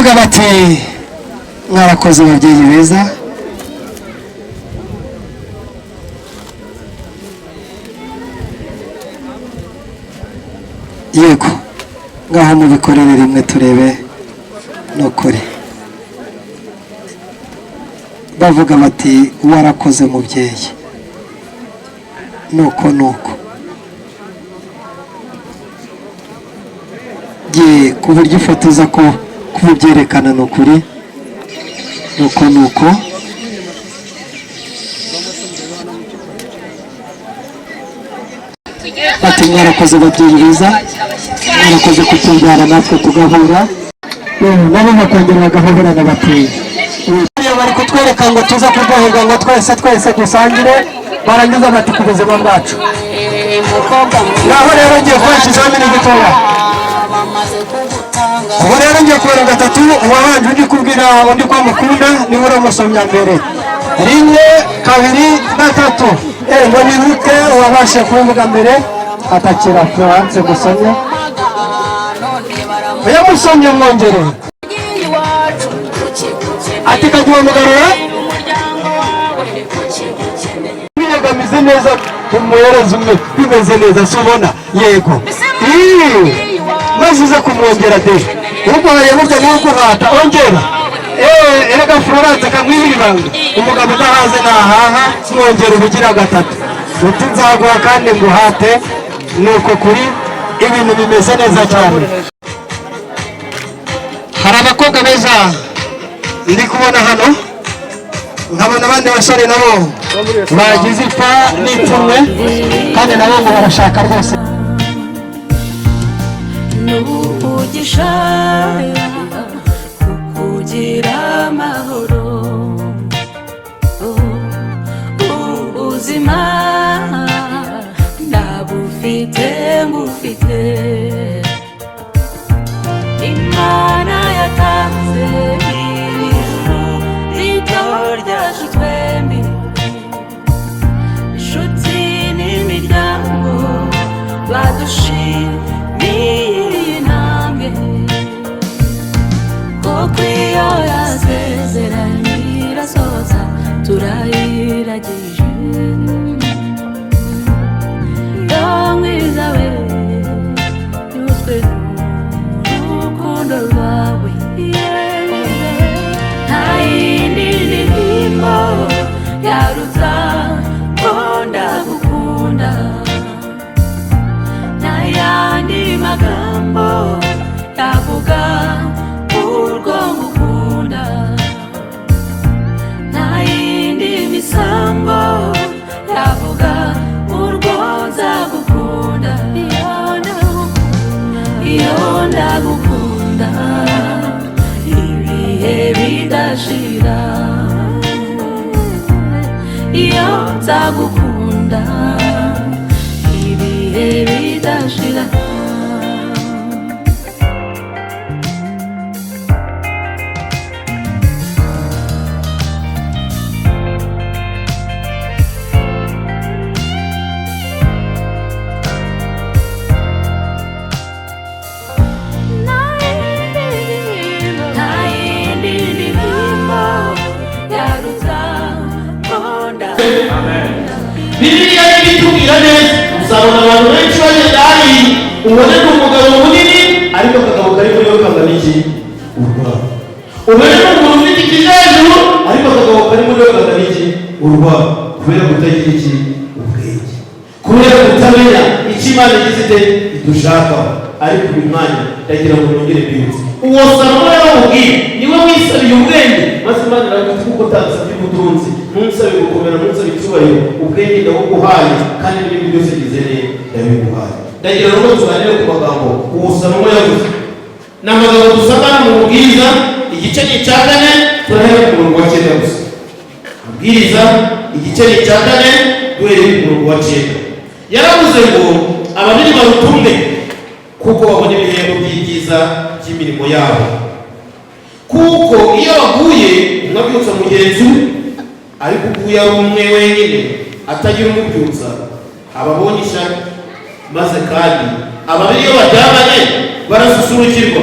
bavuga bati mwarakoze ababyeyi beza. Yego ngaho mubikorere rimwe turebe nukuri. Bavuga bati warakoze mubyeyi nuko ku buryo ifotoza ko kubyerekana nukuri nuko bati mwarakoze ababyeyi beza, mwarakoze kutubyara natwe tugahura, nabo bakongera bagahoberana bati bari kutwereka ngo tuza kuryoherwa ngo twese dusangire, barangiza bati ku buzima bwacu. Naho rero ngiye kubashyizeho ibintu gitoya. Ubu rero ngiye kubera gatatu, uwabanje undi kubwira undi ko amukunda niwe uramusomya mbere. 1, 2, 3 ngo nibuke uwabasha kuvuga mbere atakira Florence Musonye oya Musonye mwongere ati kaguhamagarira biyegamize neza umuhereza umwe bimeze neza subona yego maze uze kumwongera de ubwo yabuze nuko hata ongera erega Florence kamwibira ibanga umugabo udahaze nahaha mwongera ubugira gatatu uti nzaguha kandi nguhate nuko kuri ibintu bimeze neza cyane hari abakobwa beza ndi kubona hano nkabona abandi basore nabo bagize ipfa n'ipfunwe kandi nabo ngo barashaka rwose n'umugisha kukugira amahoro ubuzima ndabufite ngufite Imana yatanze ijuru rito ryacu twembi inshuti n'imiryango badushimiye intambwe kuko iyo yasezeranye irasoza turayiragije yo mwiza we yuzwe n'urukundo rwawe nta yindi ndirimbo yaruta ko ndagukunda nta yandi magambo yavuga urwo ngukunda nta yindi misambo yavuga urwo nzagukunda iyo ndagukunda ibihe bidashira iyo nzagukunda ibihe bidashira Bibiliya ibitubwira neza uzabona abantu benshi bagenda hari ubone ni umugabo munini ariko akagabo kari muri we kangana iki urwara ubone ni umuntu ufite ikijejuru ariko akagabo kari muri we kangana iki urwara kubera kutagira iki ubwenge kubera kutamenya icyo Imana igize idushakaho ariko uyu mwanya ndagira ngo nongere mbibutse uwo Salomo yaramubwiye niwe wisabiye ubwenge maze Imana iravuga kuko utasabye ubutunzi ntusabe gukomera ntusabe icyubahiro ubwenge ndabuguhaye kandi n'ibindi byose ngizere ndabiguhaye ndagira ngo tuganire ku magambo uwo Salomo yavuze ni amagambo dusanga mu mubwiriza igice ni icya 4 turahera ku murongo wa 9 gusa mubwiriza igice ni icya 4 duhereye ku murongo wa 9 yaravuze ngo ababiri barutumwe kuko babona ibihembo by'ibyiza by'imirimo yabo kuko iyo baguye umwe abyutsa mugenzi we ariko uguye ari umwe wenyine atagira umubyutsa ababonye ishyaka maze kandi ababiri iyo baryamanye barasusurukirwa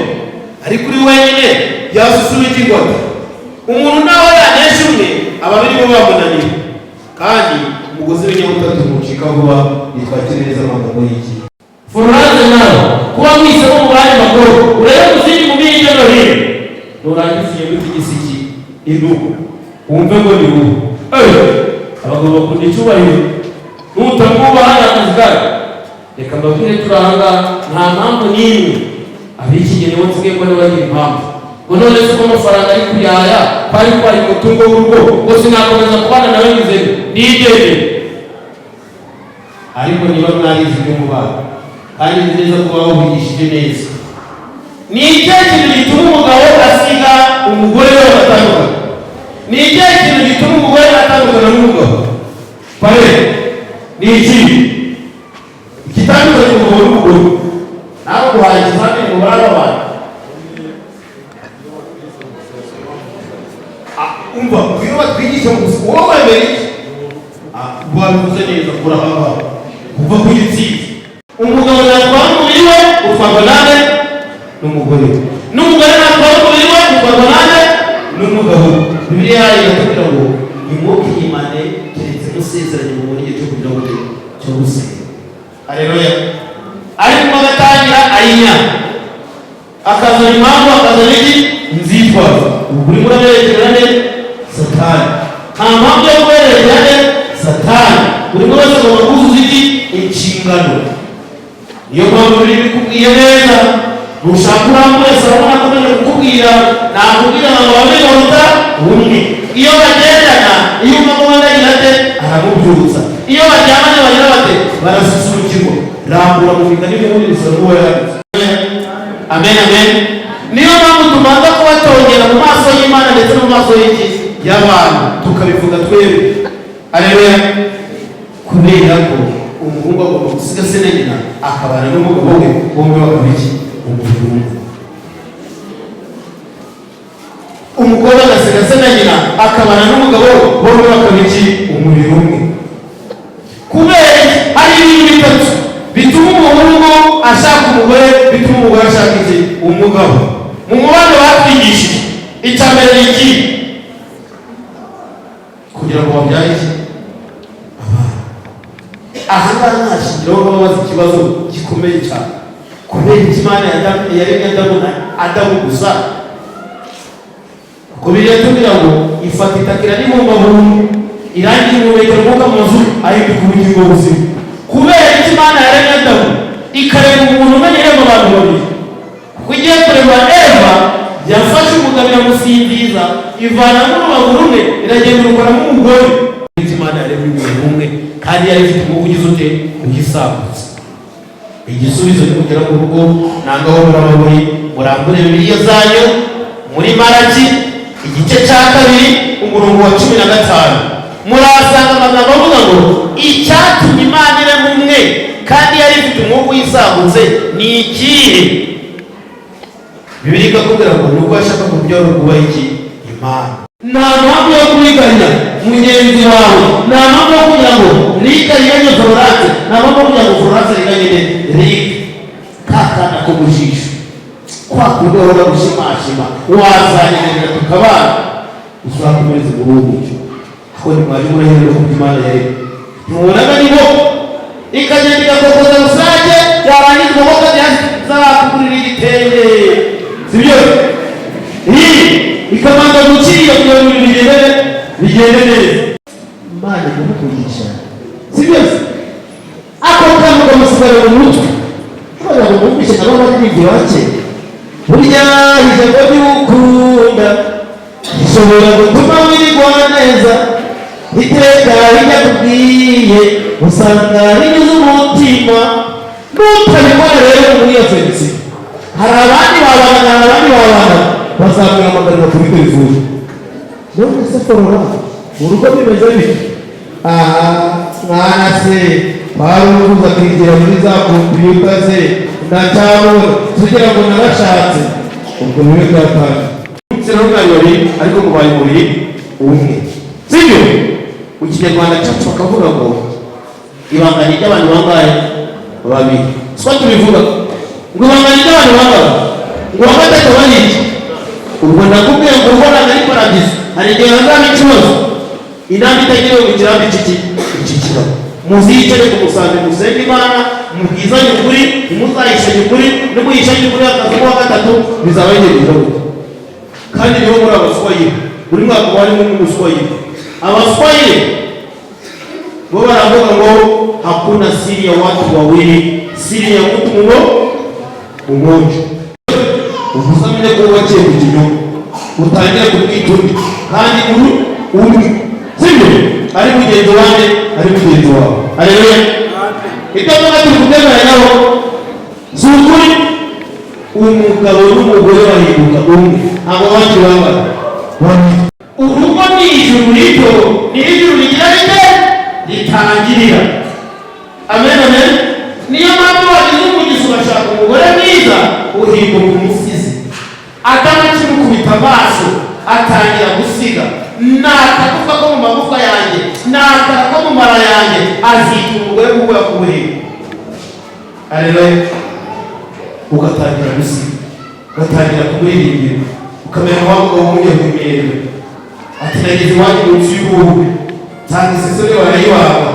ariko uri wenyine yasusurukirwa umuntu nawe yanesha umwe ababiri bo bamunaniwe kandi umugozi w'inyabutatu ntucika vuba yitwakire neza amagambo y'iki Florence nawe kuba mwisemo mu bandi makuru urebe kuzindi mu hirya no hino nurangiza iyo w'igisiki indugu wumve ngo ni ubu abagabo bakunda icyubahiro nutamwubaha n'akazi kawe reka mbabwire turanga nta mpamvu n'imwe abikigeni bo nsigaye mbona bagira impamvu ngo none se ko amafaranga ari kuyaya kwari kwari umutungo w'urugo ngo sinakomeza kubana nawe ngizemo nigendere ariko niba mwarize ibyo mubana kandi nzi neza ko wabuvugishije neza ni ikihe kintu gituma umugabo asiga umugore we batandukana ni ikihe kintu gituma umugore atandukana n'umugabo pare ni iki igitandukanye umugabo n'umugore nawe guhaye ikizamini mu bana abantu umva iyo batwigisha mu gusa wowe wemera iki wabivuze neza uva ku gitsinzi. Umugabo natwara umubiri we utwarwa nande n'umugore we, n'umugore natwara umubiri we utwarwa nande n'umugabo we. Bibiliya iratubwira ngo ntimukimane keretse musezeranye mu gihe cyo kugira ngo cyo gusenga. Haleluya. Ariko agatangira ayinya akazana impamvu akazana iki inzitwazo. Ubu buri muri aberekerane Satani, nta mpamvu yo kwerekerane Satani, buri wese agomba kuzuza iki inshingano. Niyo mpamvu biri bikubwiye neza, nushaka urambure Salomo akomeje kukubwira, nakubwira ngo bamenye baruta umwe. Iyo bagendana, iyo umugabo wandagira ate aramubyutsa, iyo baryamanye bagira bate barasusurukirwa. Rambura mu migani y'ubundi Salomo yanditse. Amen, amen. Niyo mpamvu tubanza kubatongera mu maso y'Imana ndetse no mu maso y'iki y'abantu, tukabivuga twebwe. Haleluya. Kubera ko umuhungu agomba gusiga se na nyina akabana n'umugabo we, bombi bakaba iki umubiri umwe. Umukobwa agasiga se na nyina akabana n'umugabo we, bombi bakaba iki umubiri umwe. Kubera hari ibintu bitatu bituma umuhungu ashaka umugore, bituma umugore ashaka iki umugabo. Mu mubano batwigishije icya mbere ni iki? Kugira ngo babyare iki aha ngaha ntashingiraho babaza ikibazo gikomeye cyane. Kubera iki Imana yaremye Adamu gusa? Kuko biratubwira ngo ifata itakira n'ibumbabumu irangira umubekera umwuka mu nzu ahinduka ubugingo buzima. Kubera iki Imana yaremye Adamu ikareba umuntu umenyereye mu bantu babiri? Kuko igiye kureba Eva yafashe umugabo iramusindiza ivana n'urubavu rumwe iragenda irukoramo umugore. Imana yaremye umuntu umwe kandi yari ifite umwuka ugize ute ugisagutse. Igisubizo ni kugera mu rugo, nangaho murababuri murambure Bibiliya zanyu muri Malaki igice cya 2 umurongo wa 15 murasanga amagambo avuga ngo icyatumye Imana irema umwe kandi yari ifite umwuka uyisagutse ni ikihe? Bibiliya ikakubwira ngo nuko ashaka kubyara kuba iki Imana. Nta mpamvu yo kuriganya mugenzi wawe, nta mpamvu yo kugira ngo Rika riganye Florence, nta mpamvu yo kugira ngo Florence riganye Rika. Kakana ko mu jisho kwa kugahora gushimashima wazanyegerera tukabana uzakomereza uruhu cyo aho ni mwaje murahera ku Imana yari mubonaga nibo ikagenda igakokoza rusage yarangiza umukobwa yazakugurira igitenge, sibyo? Ikabanza gucira kugira ngo bigende neza. Imana iramukugisha, sibyo? Ako kantu kamusigara mu mutwe kubera ngo mumvishe nabo baririmbyi bake. Burya ijambo ry'ukunda rishobora gutuma wirigwa neza, iteka rinyakubwiye usanga rinyuze umutima. Nutabikora rero muri iyo fensi hari abandi babana bazamura amagambo kuri telefone. None se Flora urugo bimeze bite? Mwana se baruza kwigira muri za kompiyuta se ndacyabona tugira ngo narashatse ubwo niwe byatanga sinabwari ariko mubaye muri umwe, sibyo? Mu Kinyarwanda cyacu bakavuga ngo ibanga ni ry'abantu bangahe? Babiri. Siko tubivuga ngo ibanga ni ry'abantu bangahe? Ngo bagatatu baniki. Ubwo ndakubwiye ngo ubona ari paradizo hari igihe hazaba ikibazo inama itagiriwe mu kirambi iki kibazo. Muzicare ku musambi musenge Imana mubwizanye ukuri, muzayishanye ukuri, nimuyishanye ukuri akazi wa gatatu bizaba bigereza gute. Kandi niho muri abaswahili buri mwaka barimo n'umuswahili. Abaswahili bo baravuga ngo hakuna siri ya watu wawili, siri ya mtu mmoja. Ubusamine ko waciye ku kinyoma utangira kubwita undi kandi umwe, sibyo? Ari mugenzi wanjye ari mugenzi wawe. Haleluya. Ibyo turi kubyemera nabo si ukuri. Umugabo n'umugore bahinduka umwe, ntabwo bandi bangana. Urugo ni ijuru rito, ni ijuru rigira rite ritangirira. Amen, amen. Niyo mpamvu wagize umugisha ugashaka umugore mwiza uhinduka umusizi, atanakimukubita amaso atangira gusiga nakagufwa ko mu magufwa yanjye, nakara ko mu mara yanjye, azita umugore kuko yakuburiye. Haleluya. Ugatangira gusiga, ugatangira kumuririmbira, ukamenya wa mugabo w'umunyamirwe ati nageze iwanyu munsi y'ubuhumbi, cyangwa isesore warayiwaba,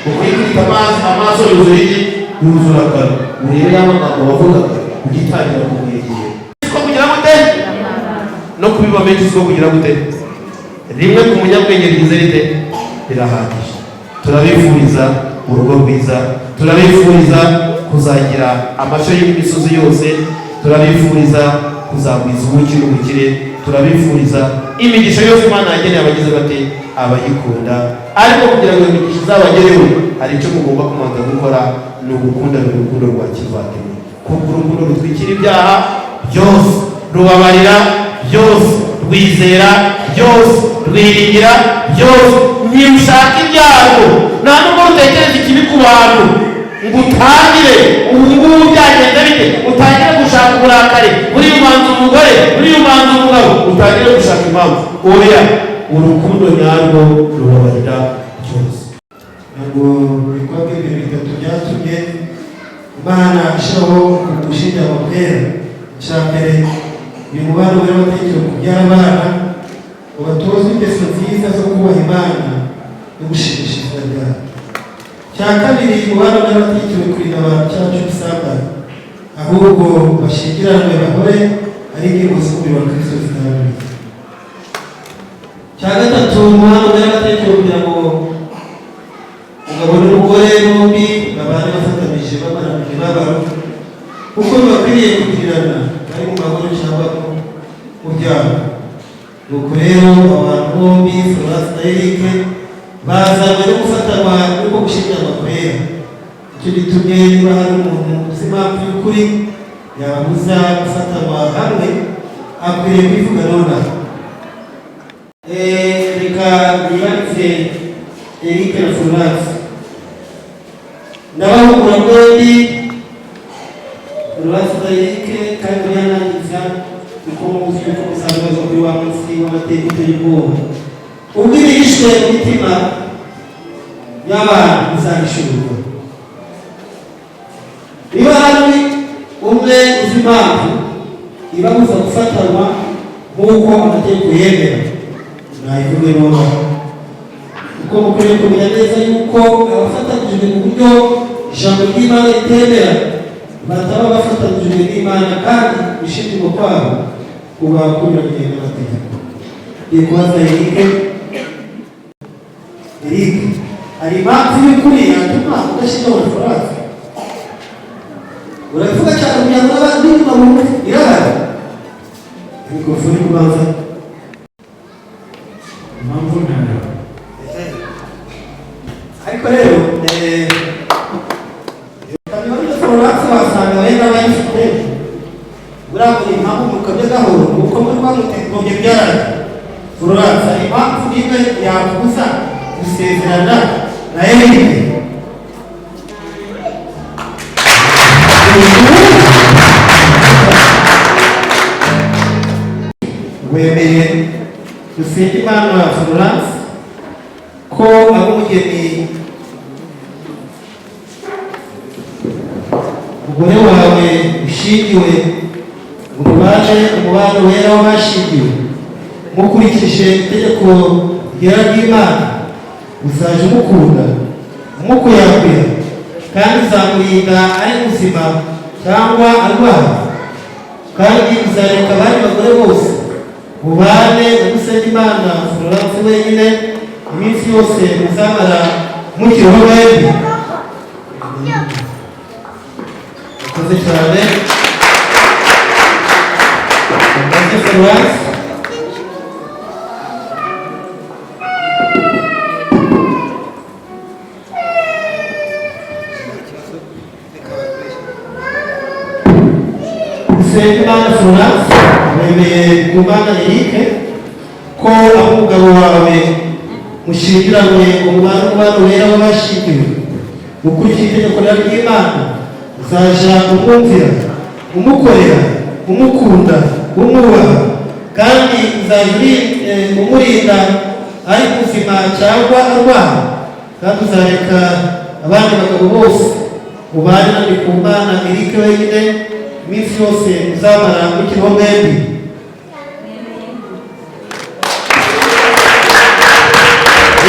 ukwikubita amaso yuzuye iki? Yuzura kare. Urebe ya magambo wavugaga ugitangira kumwegera. Siko kugira gute? No kubiba menshi siko kugira gute? Rimwe ku munyabwenge rigize rite? Rirahagije. Turabifuriza urugo rwiza, turabifuriza kuzagira amashyo y'imisozi yose, turabifuriza kuzagwiza ubuki n'ubukire, turabifuriza imigisha yose Imana yageneye abagize bate abayikunda. Ariko kugira ngo imigisha izabagereho hari icyo mugomba kumanza gukora, ni ugukunda urukundo rwa kivandimwe, kuko urukundo rutwikira ibyaha byose, rubabarira byose, rwizera byose, rwiringira byose. Ntirushaka ibyago, nta nubwo rutekereza ikibi ku bantu ngo utangire ubungubu byagenda bite, utangire gushaka uburakari, uriyumanza umugore, uriyumanza umugabo, utangire gushaka impamvu. Oya, urukundo nyarwo rubabarira byose. Ntabwo bikorwa ibintu bitatu byatumye Imana ishyiraho gushinja amabwera. Icya mbere, uyu mubano wari watekereje kubyara abana ngo batozwe ingeso nziza zo kubaha Imana no gushimisha izina ryayo. Icya kabiri, umubano wari watekereje kurinda abantu icyaha cy'ubusambanyi, ahubwo bashyingiranwe bahore ari ingingo z'umubiri wa Kristo zitandukanye. Icya gatatu, umubano wari watekereje kugira ngo umugabo n'umugore bombi babane bafatanyije bamarana imibabaro kuko bakwiriye kugirana bari mu mahoro cyangwa mu byaro. Nuko rero abantu bombi Florence na Eric bazanywe no gufatanwa n'uko gushinja amakwera. Icyo gitumye niba hari umuntu uzi impamvu y'ukuri yabuza gufatanwa hamwe, akwiriye kwivuga nonaha. Reka yibarize Eric na Florence, ndabahugura mwembi. Florence na Eric kandi murihanangiza uko muzi yuko musanzwe zo kuri wa munsi w'amateka y'ubwoba. Ubwo ibihishwe mu mitima y'abantu bizahishurwa. Niba hari umwe uzi impamvu ibabuza gufatanwa nk'uko amategeko yemera, nayivuge nonaha, kuko mukwiriye kumenya neza yuko abafatanyijwe mu buryo ijambo ry'Imana ritemera bataba bafatanyijwe n'Imana, kandi gushingirwa kwabo kuba kunyuranye n'amategeko. Ngiye kubaza Eric, hari impamvu y'ukuri yatuma udashyirwaho amafaranga? Urabivuga cyane kugira ngo n'abandi bamwe irahari. Mikrofoni kubanza. Impamvu ntayo. Ariko rero kandi Florence wasanga wenda bayifite burabona impamvu mukabye gahoro kuko muri bamutegomye byarari. Florence, hari impamvu imwe yakubuza gusezerana na Eric? Wemeye gusenga Imana wa Florence ko abo umugeni umugore wawe ushingiwe umubano wera w'abashingiwe mukurikije itegeko ryera ry'Imana, uzaje umukunda umukuyakwira kandi uzamurinda ari muzima cyangwa arwaye, kandi uzareka abandi bagore bose mubane no gusenga Imana Florence wenyine iminsi yose muzamara mukiriho mwembi. Murakoze cyane. Murakoze Florence. Gusenga Imana Florence, wemeye kumana Eric ko aho umugabo wawe mushyingiranywe umubano wera w'abashingiwe ukurikije itegeko ry'Imana, uzaja umwumvira, umukorera, umukunda, umwubaha, kandi uzaja umurinda ari muzima cyangwa arwaye, kandi uzareka abandi bagabo bose ubane na Ndikumana Eric wenyine iminsi yose uzamara mukiriho mwembi.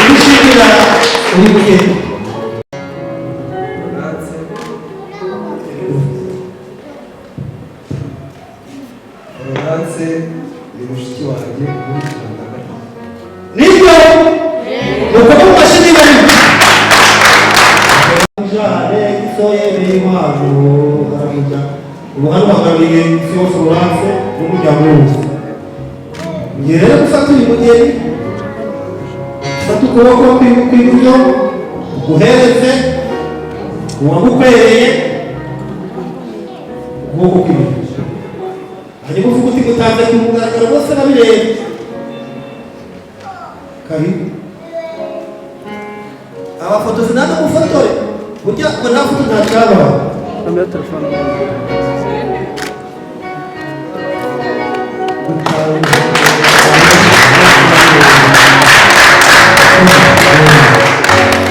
Ugushimira uri mugeni. Florence ni mushiki wanjye ukurikirana. Nibyo nuko mu mashini bari jare isoye bimano aramuja ubuhano bagabiye cyo Florence n'umuryango wose. Ngere gufata uyu mugeni fata ukuboko kw'iburyo uguhereze uwagukwereye ukuboko kw'iburyo, hanyuma uvuga uti gutanze ku mugaragaro bose babireba. Karibu abafotozi ntabwo mufotore burya ngo nta foto ntacaba Kamera telefone.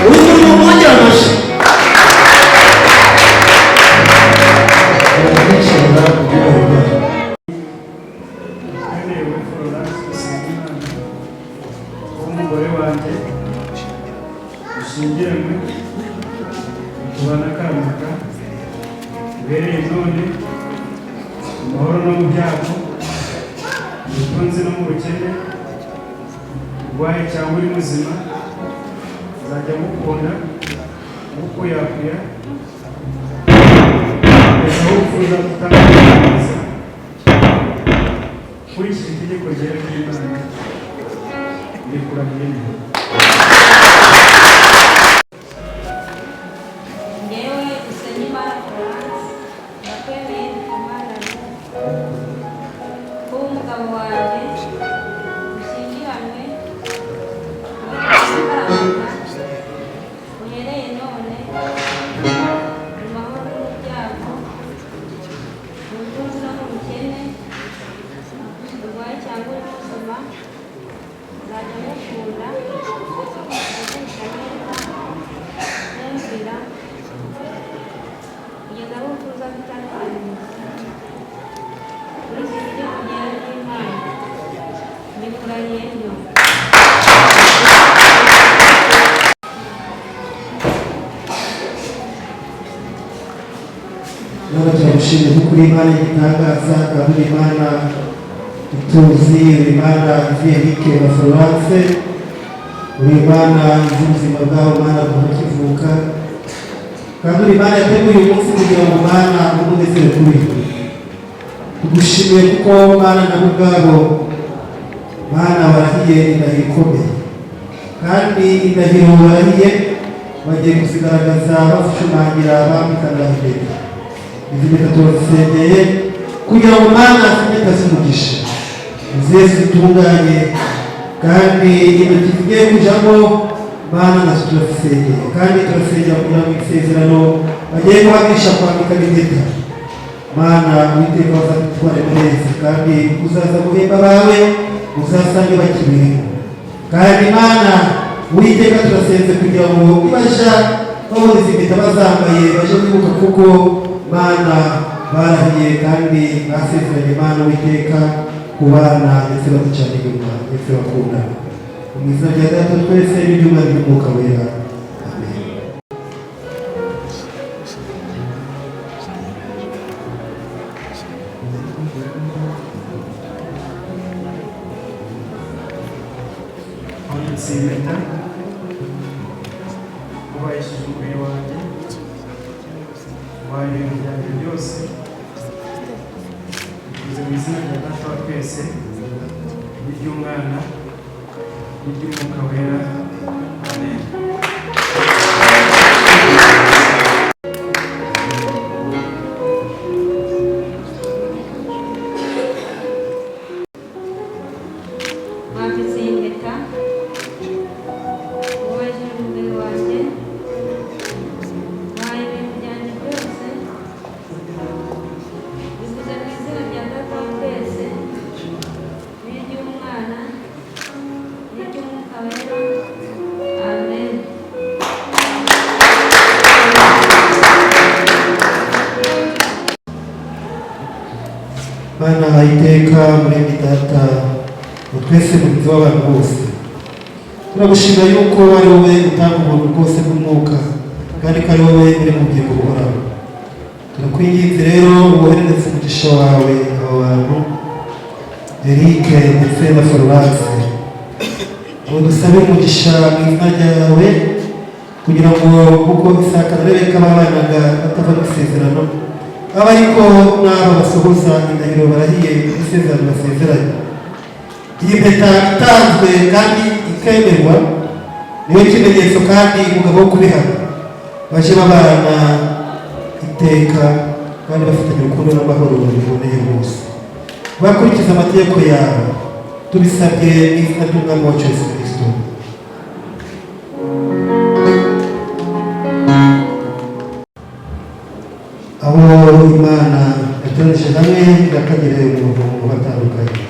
uyu ni umwongera amashyi. umugore wanjye dushyingiranywe tubana akaramata ubereye none amahoro no mu byago, ubutunzi no mu bukene, urwaye cyangwa uri muzima, azajya amukunda nk'uko yakwira kugeza aho wifuza gutanga ukurikije itegeko ryera ry'Imana. Ndikurahiye Ngewe Usengimana Florence ndakwemeye Ndikumana kuba umugabo wanjye dushyingiranwe uhereye none mu mahoro n'ibyago, mu butunzi no mu bukene, urwaye cyangwa uri muzima, nzajya mukunda neza kugeza aho tuza gutandukanyiriza kuri iki gihe kugera n'Imana. Ndikurahiye ntyo. None turagushimira kuko uri Imana y'igitangaza, kandi uri Imana ituzi, uri Imana ivuye Eric na Florence, uri Imana izi ubuzima bwabo Mana kuva kivuka, kandi uri Imana yateguye uyu munsi kugira ngo Mana umunezere kuri tugushimiye kuko Mana nabo ubwabo Mana barahiye indahiro ikomeye, kandi indahiro barahiye bagiye kuzigaragaza bashumangira bambikana imbere. Izi mpeta turazisengeye kugira ngo Mana zimpeta z'umugisha zize zitunganye, kandi intoki zigiye kujamo Mana nazo turazisengeye, kandi turasengera kugira ngo isezerano bagiye guhamisha kwambikana impeta Mana Uwiteka bazatware neza, kandi uzaza guhemba bawe uzasange bakibirimo, kandi Mana Uwiteka turasenze kugira ngo nibaja babona izi mpeta bazambaye baje kwibuka kuko Mana barahiye kandi basezeranye Mana Uwiteka kubana ndetse baducana inyuma ndetse bakundana. Mu izina rya Data twese n'iry'Umwana n'Umwuka Wera. Amen. Izi mpeta wubahishije umubiri wanjye, ubaye ibintu byanjye byose, bivuze mu izina rya Data wa twese n'iry'Umwana n'iry'Umwuka Wera. Amen. Mwambitse iyi mpeta wubahishije umubiri wanjye, ubaye ibintu byanjye byose, bivuze mu izina rya Data wa twese n'iry'Umwana n'iry'Umwuka Wera. Mana iteka muri data twese murinzi w'abantu bose turagushima yuko ari wowe utanga ubuntu bwose bw'umwuka kandi ko ari wowe uri mu bugingo buhoraho turakwinginze rero wohereze umugisha wawe abo bantu Eric ndetse na Florence ngo dusabe umugisha mu izina ryawe kugira ngo kuko isakara rebeka babanaga batava mu isezerano aba ariko n'abo basohoza indahiro barahiye isezerano basezeranye iyi mpeta itanzwe kandi ikemerwa niwe kimenyetso kandi umugabo wo kubihana baje babana iteka kandi bafitanye urukundo n'amahoro biboneye bose bakurikiza amategeko yawe tubisabye mu izina ry'umwami wacu Yesu Kristo. Abo Imana yatoranije hamwe igakagire umuntu batandukanye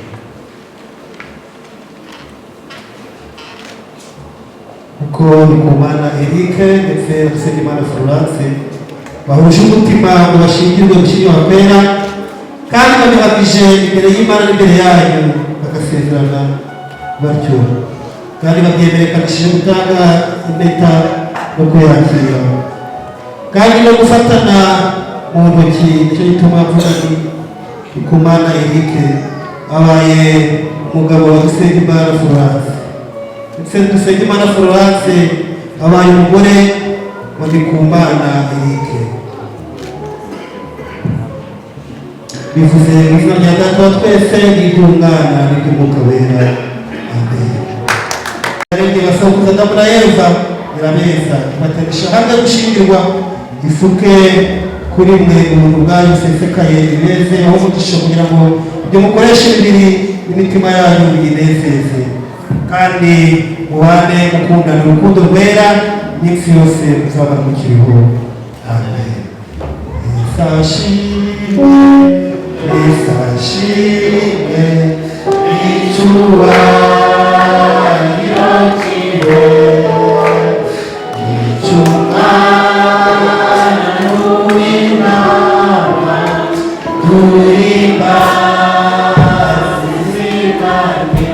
kuko ni ku Mana Eric ndetse na Usengimana Florence bahuje umutima ngo bashingirwe gushyingirwa kwera kandi babihagije imbere y'Imana n'imbere yayo bagasezerana batyo kandi babyemerekanishije gutanga impeta no kuyakira kandi no gufatana mu ntoki. Nicyo gituma mvuga ni ku Mana Eric abaye umugabo wa Usengimana Florence ndetse Usengimana Florence abaye umugore wa Ndikumana Eric. bivuze mu izina rya Data wa twese n'iry'Umwana n'iry'Umwuka wera amen. Arenge basokuza Adamu na Eva irameza batanisha hamwe gushingirwa ifuke kuri mwe ubuntu bwayo busesekaye ibeze aho umugisha kugira ngo ibyo mukoresha imibiri n'imitima yanyu biyinezeze kandi mubane mukundana urukundo rwera n'iminsi yose muzaba mukiriho amen. Isashime icyubahiro kibe icy'Umwana n'uw'Imana duhimbaze izina rye.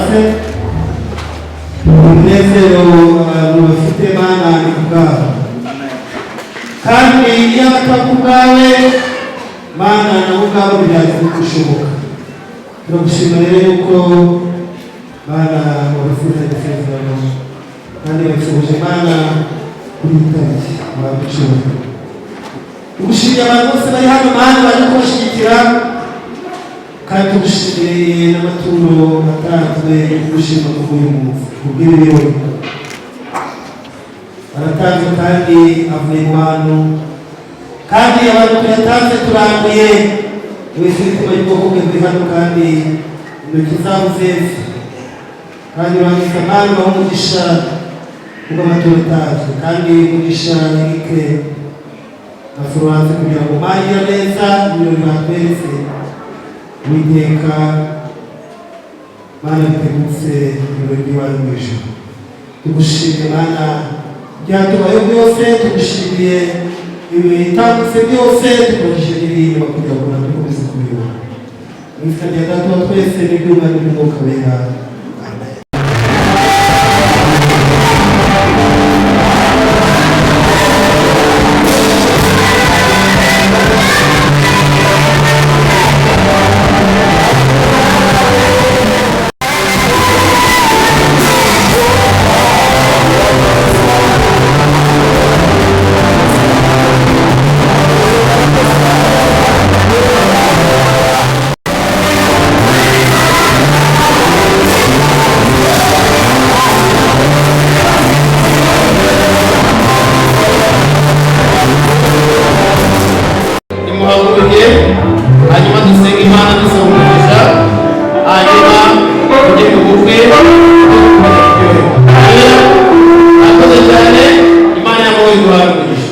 florence umunezero abantu bafite mana ni kubwabo kandi iyo batakubwawe mana nabo ubwabo byagize gushoboka turagushima rero yuko mana wabifuza isezerano kandi babisohoje mana kuri tariki wabicuruza tugushimiye abantu bose bari hano mana baje kubashyigikira kandi tugushimiye n'amaturo atanzwe gushima k'uyu munsi kubw'ibirori aratanzwe kandi avuye mu bantu kandi abantu tuyatanze turambuye wese imitima y'ubwoko bwe buri hano kandi intoki zabo zeze kandi urangiza amani baho umugisha kubw'amaturo atanzwe kandi umugisha Eric na Florence kugira ngo magira neza ibirori batweretse Uwiteka mana bitegutse ibirori by'iwawe mu ijuru tugushimiye mana byatubayeho byose tugushimiye ibitambutse byose tukoresheje n'ibindi kugira ngo natwe dukomeze kubibona mu izina rya Data wa twese n'iry'Umwana n'Umwuka wera. hanyuma dusenga Imana dusabumugisha hanyuma tujye mu bukwe akoze cyane Imana yamuwe guharugisha.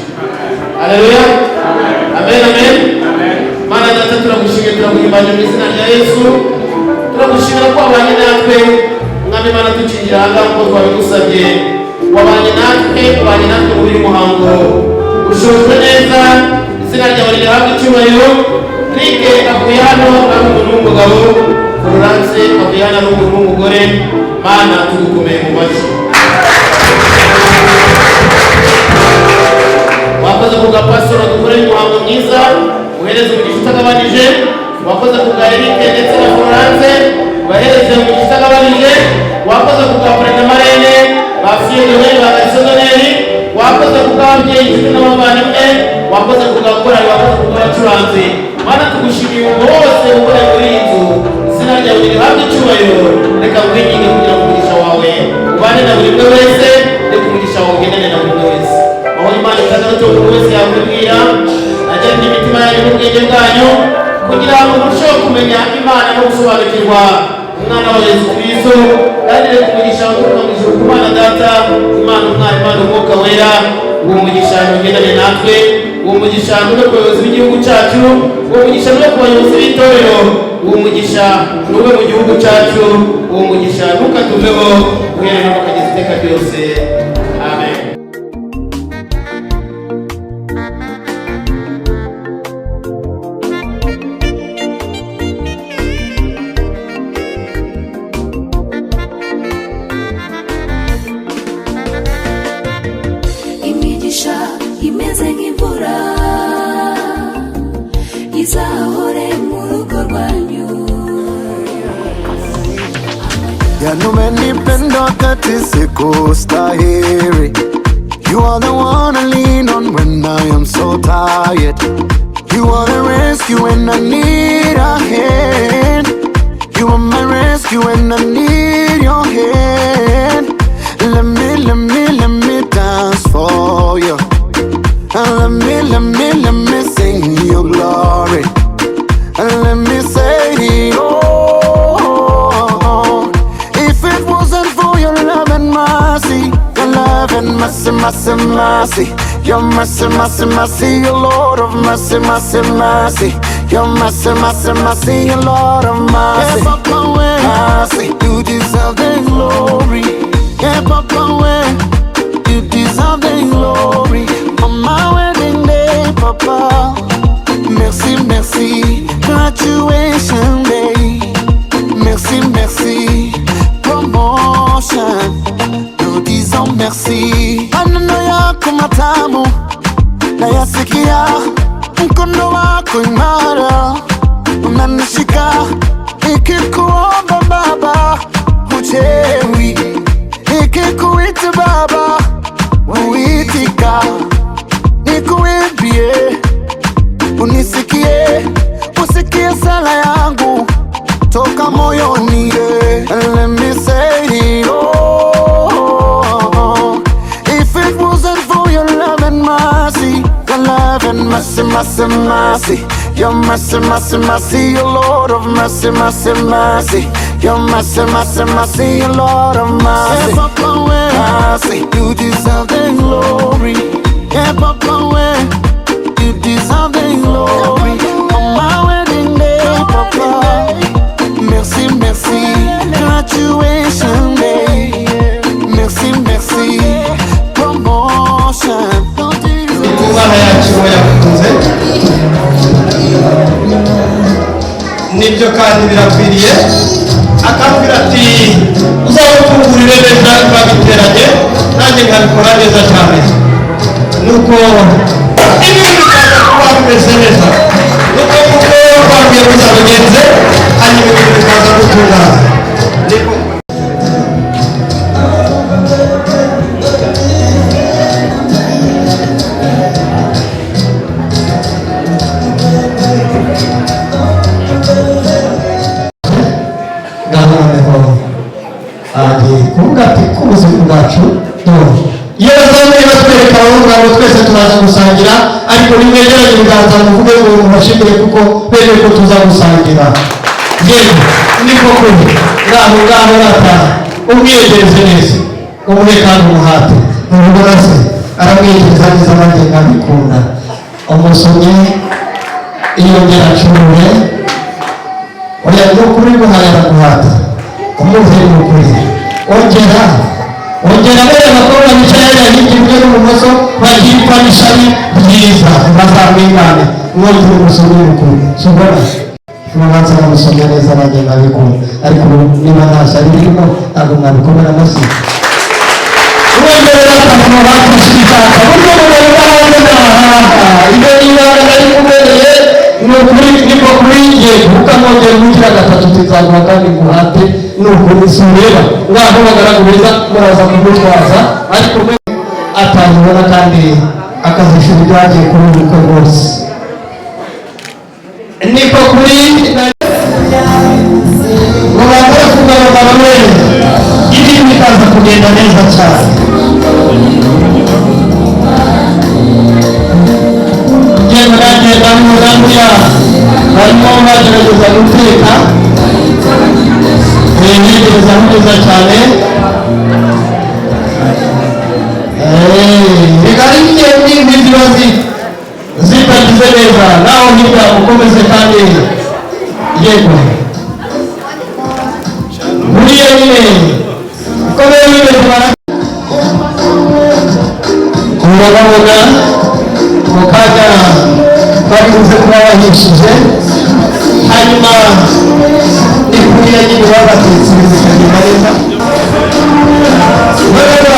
Haleluya, amen amen. Mana data turagushimye turaguhimbaje mu izina rya Yesu, turagushimira ko wabanye natwe mwami Mana tukingira aha ngaha uko twabigusabye, wabanye natwe muri uyu muhango ushojwe neza, izina ryawe rihabwa icyubahiro. Rike avuye hano ari umuntu w'umugabo, Florence avuye hano ari umuntu w'umugore. Mana tugukomeye mu mashyi. Wakoze kuga pastor dukoreye umuhango mwiza, uhereze umugisha utagabanije. Wakoze kuga Eric ndetse na Florence, uhereze umugisha utagabanije. Wakoze kuga Brenda Marene, bafiye dowe bagasoneri. Wakoze kuga ababyeyi inshuti n'abavandimwe. Wakoze kuga korali, wakoze kuga abacuranzi. Mana tugushimiye bose ukore muri inzu, izina ryawe rihabwe icyubahiro. Reka ngwinginge kugira ngo umugisha wawe ubane na buri wese, reka umugisha wawe ugendane na buri wese. Aho Imana itazana cyo buri wese yakwibwira, agera n'imitima yanyu n'ubwenge bwanyu, kugira ngo murusheho kumenya Imana no gusobanukirwa umwana wa Yesu Kristo. Kandi reka umugisha uturuka mu ijuru ku Mana Data, Imana Umwana, Imana Umwuka Wera, uwo mugisha ugendane natwe, uwo mugisha no ku bayobozi b'igihugu cyacu, uwo mugisha no ku bayobozi b'itorero, uwo mugisha n'ube mu gihugu cyacu, uwo mugisha ntukatuveho uhereye no kugeza iteka ryose. Amen. Imeze nk'imvura izahore mu rugo rwanyu. Yanumenipenda wakati sikustahili. You are the one I lean on when I am so tired. You are the rescue when I need a hand. You are my rescue when I need your hand. Let me dance for you. Let me sing your glory. Let me say, oh, if it wasn't for your love and mercy, your love and mercy, mercy, mercy, your mercy, mercy, mercy, your Lord of mercy, mercy, mercy, your mercy, mercy, mercy, your Lord of mercy. Yeah, Papa, when mercy, you deserve the glory. Yeah, Papa, when you deserve the glory. On my wedding day, Papa, merci, merci, graduation day, merci, merci, mkono wako imara unanishika, nikikuomba Baba huchewi, nikikuita Baba uitika, nikuimbie unisikie, usikie sala yangu toka moyoni. And let me say it all, if it wasn't for your love and mercy, your love and mercy, mercy, mercy, your mercy, mercy, mercy, your Lord of mercy, mercy, mercy, your mercy, mercy, mercy, your Lord of mercy, mercy, you deserve the glory. Yeah, Papa, when you deserve the glory on my wedding day, Papa. Merci, merci, graduation day. Merci, merci, promotion. Imana yacu yakuze nibyo kandi birakwiriye, akambwira ati uzabufungurire neza twabiteranye nanjye nkabikora neza cyane, nuko ibintu bikaza kuba bimeze neza, nuko kuko twabwiye muzabigenze hanyuma ibintu bikaza gutungana. kuvuga ati kubuzima bwacu iyo bazamuye batwereka aho ngabo twese tubaza gusangira, ariko nimwegeranye ibiganza muvuge ngo mubashimire kuko bene ko tuza gusangira. Yewe niko kuri ngaho rata umwiyegereze neza umuhe kandi umuhate ubona se aramwiyegereza neza nanjye nkabikunda. Umusomyi iyongera acurure oya no kuri guhaya araguhata umuhe n'ukuri ongera bene abakobwa bicaye hirya iburyo n'ibumoso bagirwa n'ishami ryiza bazamwingane mwongere umusomyi n'ukuri subona tubanza bamusomya neza nanjye nkabikunda, ariko niba nta shyari ririmo ntabwo mwabikomera amashyi. Uwongerera akamaro bakishikaka buryo mubare bahangana ibyo n'ibanga nari kubereye niko kuri nge ukamwongera umukira gatatu tuzaguha kandi guhate nukuri sureba ngaho bagaraguriza muraza kumutwaza, ariko mwe atanyibona kandi akazishura ibyagiye kuri ubukwe bwose. Niko kuri ngo bambara kugaragara neza ibintu bikaza kugenda neza cyane. Ngenda n'umugambiya barimo bagerageza guteka ntegereza neza cyane. Bigari n'ibindi ziba zitagize neza naho hirya ukomeze kandi yego buriya nyine ukomeye w'ibintu urababona mu kanya bari buze kuba bahishije, hanyuma ni kuriya nyine babatetse ibintu bikagenda neza. ureba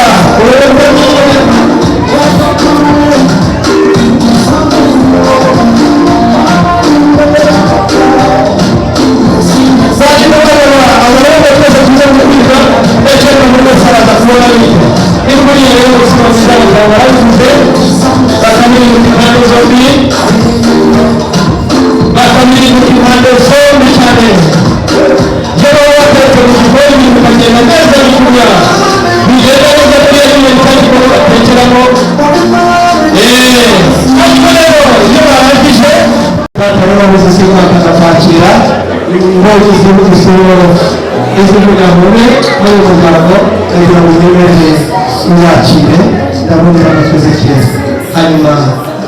hanyuma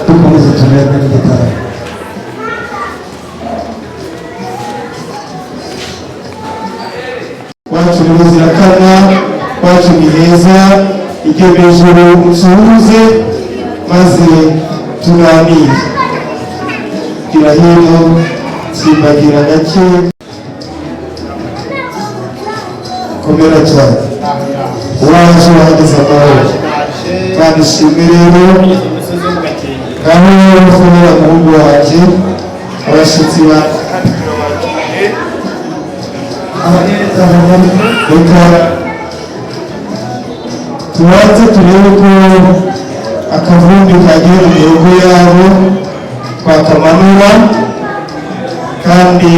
dukomeze tumerwe n'igitabo. wacu ni muzirakanwa, wacu ni heza, ijye hejuru usuhuze maze tuganire. gira hino simbagira gake komera cyane waje wahageze amahoro kandi ishimwe rero aho ufunira mu rugo siba reka tubanze turebe ko akavumbi kagiye mu mihogo yabo twakamanura kandi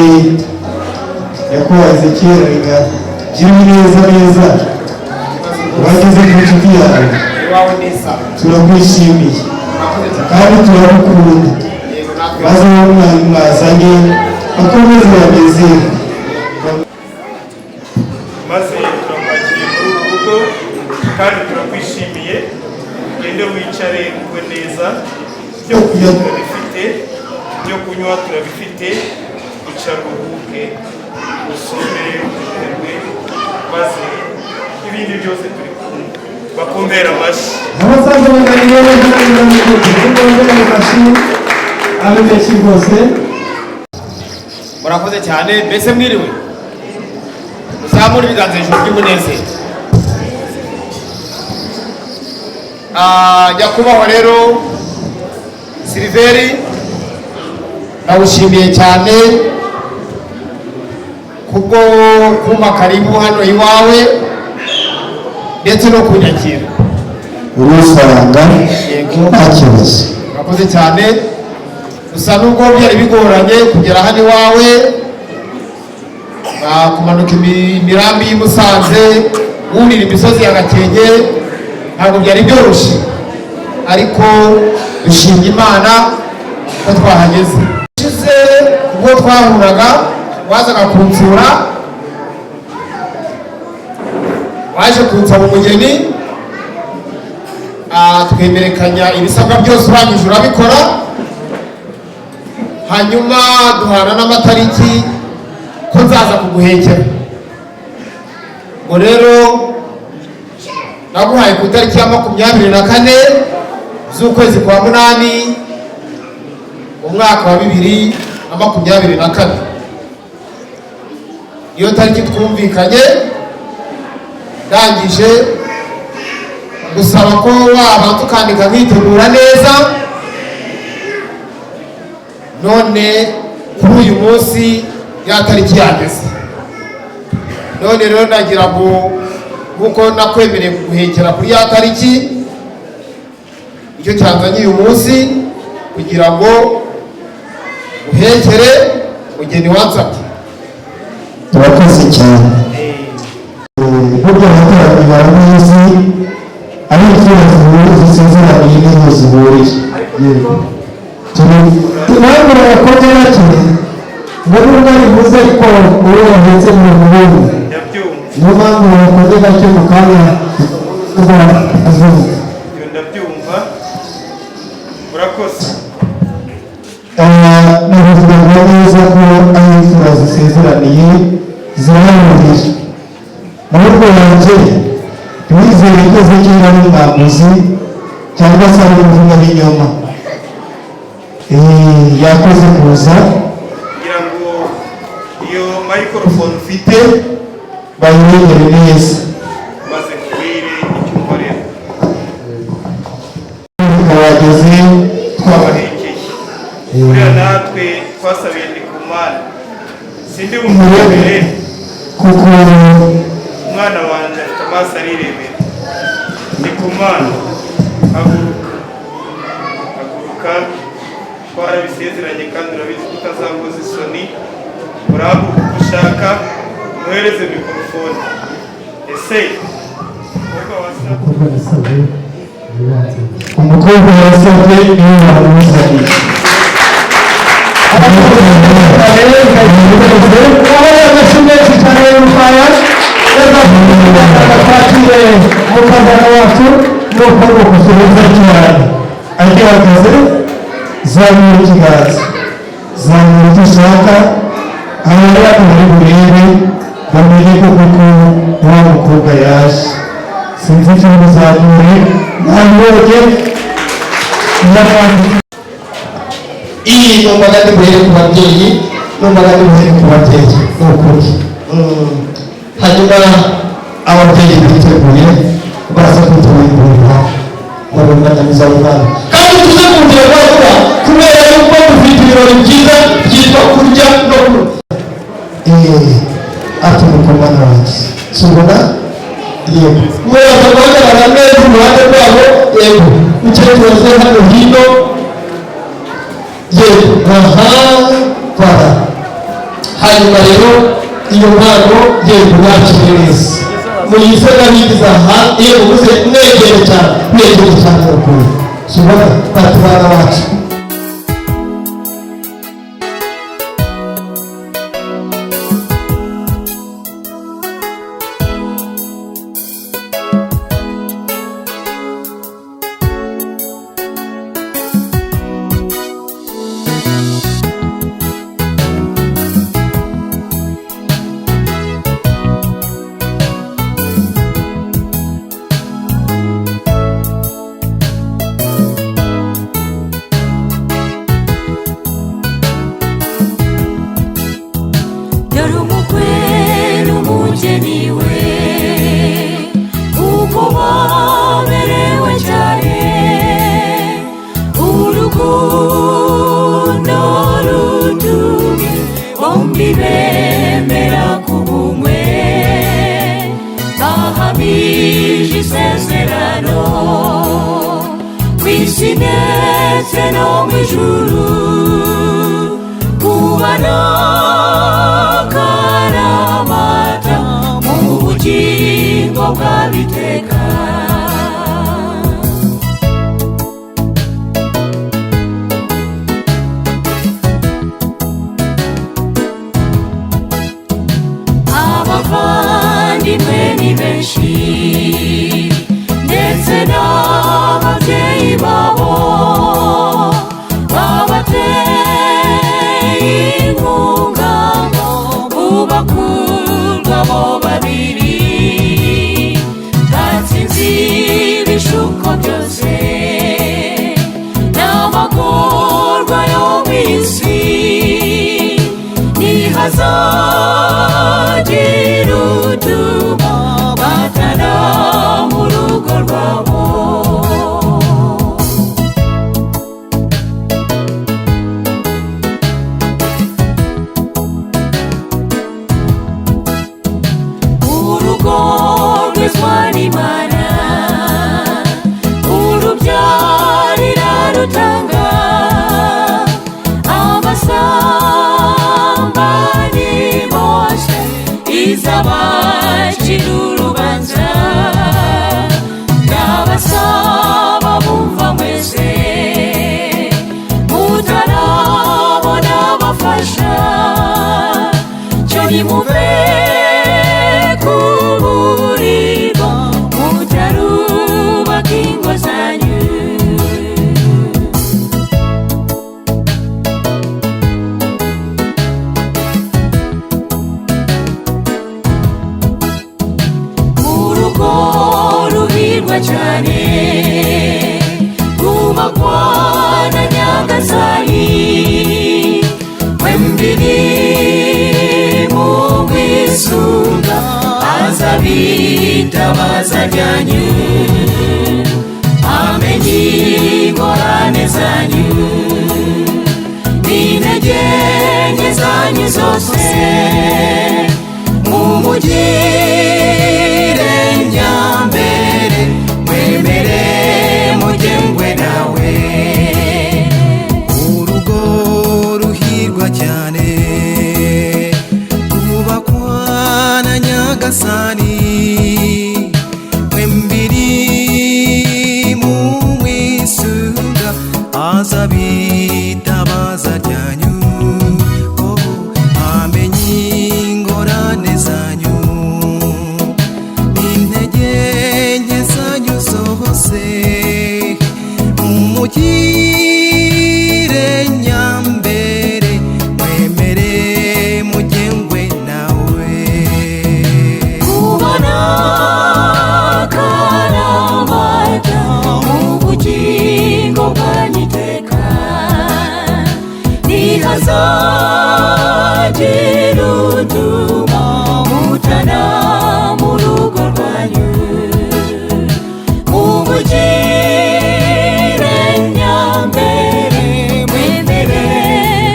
yakuba Ezekiel rega jiri neza neza wageze ku nshuti yawe turakwishimiye kandi turagukunda maze umwana mwazanye akomeze bageze maze turakwakiriye muri uru rugo kandi turakwishimiye ugende wicare ugwe neza ibyo kurya turabifite ibyo kunywa turabifite icara uruhuke usomere uterwe maze ibindi byose turi kumwe bakumbera amashyi abasaza baganiriye abenshi rwose murakoze cyane mbese mwiriwe muzamure ibiganza hejuru by'umunezero. Nyakubahwa rero Siliveri nawushimiye cyane kubwo kumpa karibu hano iwawe ndetse no kunyakira urusanga nta kibazo. murakoze cyane gusa nubwo byari bigoranye kugera hano iwawe kumanuka imirambi y'i Musanze wurira imisozi ya Gakenke ntabwo byari byoroshye ariko dushimye Imana ko twahageze. Ushize ubwo twahuraga wazaga kunsura waje kunsaba umugeni twemerekanya ibisabwa byose urangije urabikora hanyuma duhana n'amatariki ko nzaza kuguhekera ngo rero naguhaye ku itariki ya 24 z'ukwezi kwa munani umwaka wa 2024 iyo tariki twumvikanye ndangije gusaba ko wabanza ukandika nkitegura neza none kuri uyu munsi ya tariki yageze none rero nagira ngo nkuko nakwemereye kuguhekera kuri ya tariki icyo cyanzanye uyu munsi kugira ngo uhekere mugeni wansabye. turakoze cyane burya abaturage baramuzi ari ikibazo zisezeraniye n'izo zihuriye turabura abakozi bake ngo nubwo rivuze ko uwo wahetse mu buhuru niyo mpamvu bakoze gake mu kanya azungu ndabyumva urakoze. navuga neza ko ari imfura zisezeraniye zirahurije ahubwo yanjye wizeye igeze kera n'umwambuzi cyangwa se ari umuvuga n'inyoma yakoze kuza kugira ngo iyo microphone ufite bayirengere neza maze kubwire icyo ukorera twabageze twabahekeye buriya natwe twasabiye Ndikumana sindi bumurebere kuko umwana wanjye afite amaso arirebera. Ndikumana haguruka twarabisezeranye kandi urabizi ko utazakoza isoni urahaguruka uko ushaka muhereze mikorofone. Ese umukobwa wasabye niwe wamuzaniye aho yagashimeshi cyane y'urufaya twakire umukazana wacu nuko nukusubiza cyane agihagaze zamura ikiganza zamura icyo ushaka abari muri burebe bamenye ko kuko wa mukobwa yaje sinzi icyo muzamure ntamwoge n'abandi. iyi numvaga ndi buhere ku babyeyi numvaga ndi buhere ku babyeyi ni ukuri hanyuma ababyeyi biteguye baza kutuwimburira mu runana mwiza w'umwana kandi tuze kumvira vuba kubera yuko dufite ibirori byiza cyitwa kurya no kunywa. Ati mukomana wanjye subona yego muraza guhagarara neza uruhande rwabo yego mukecuru waze hano hino yego para hanyuma rero iyo mpano yego yakire neza muyize n'abigize aha iyo muvuze mwegere cyane n'ukuri subona batubana wacu.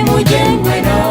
Mugengwe nawe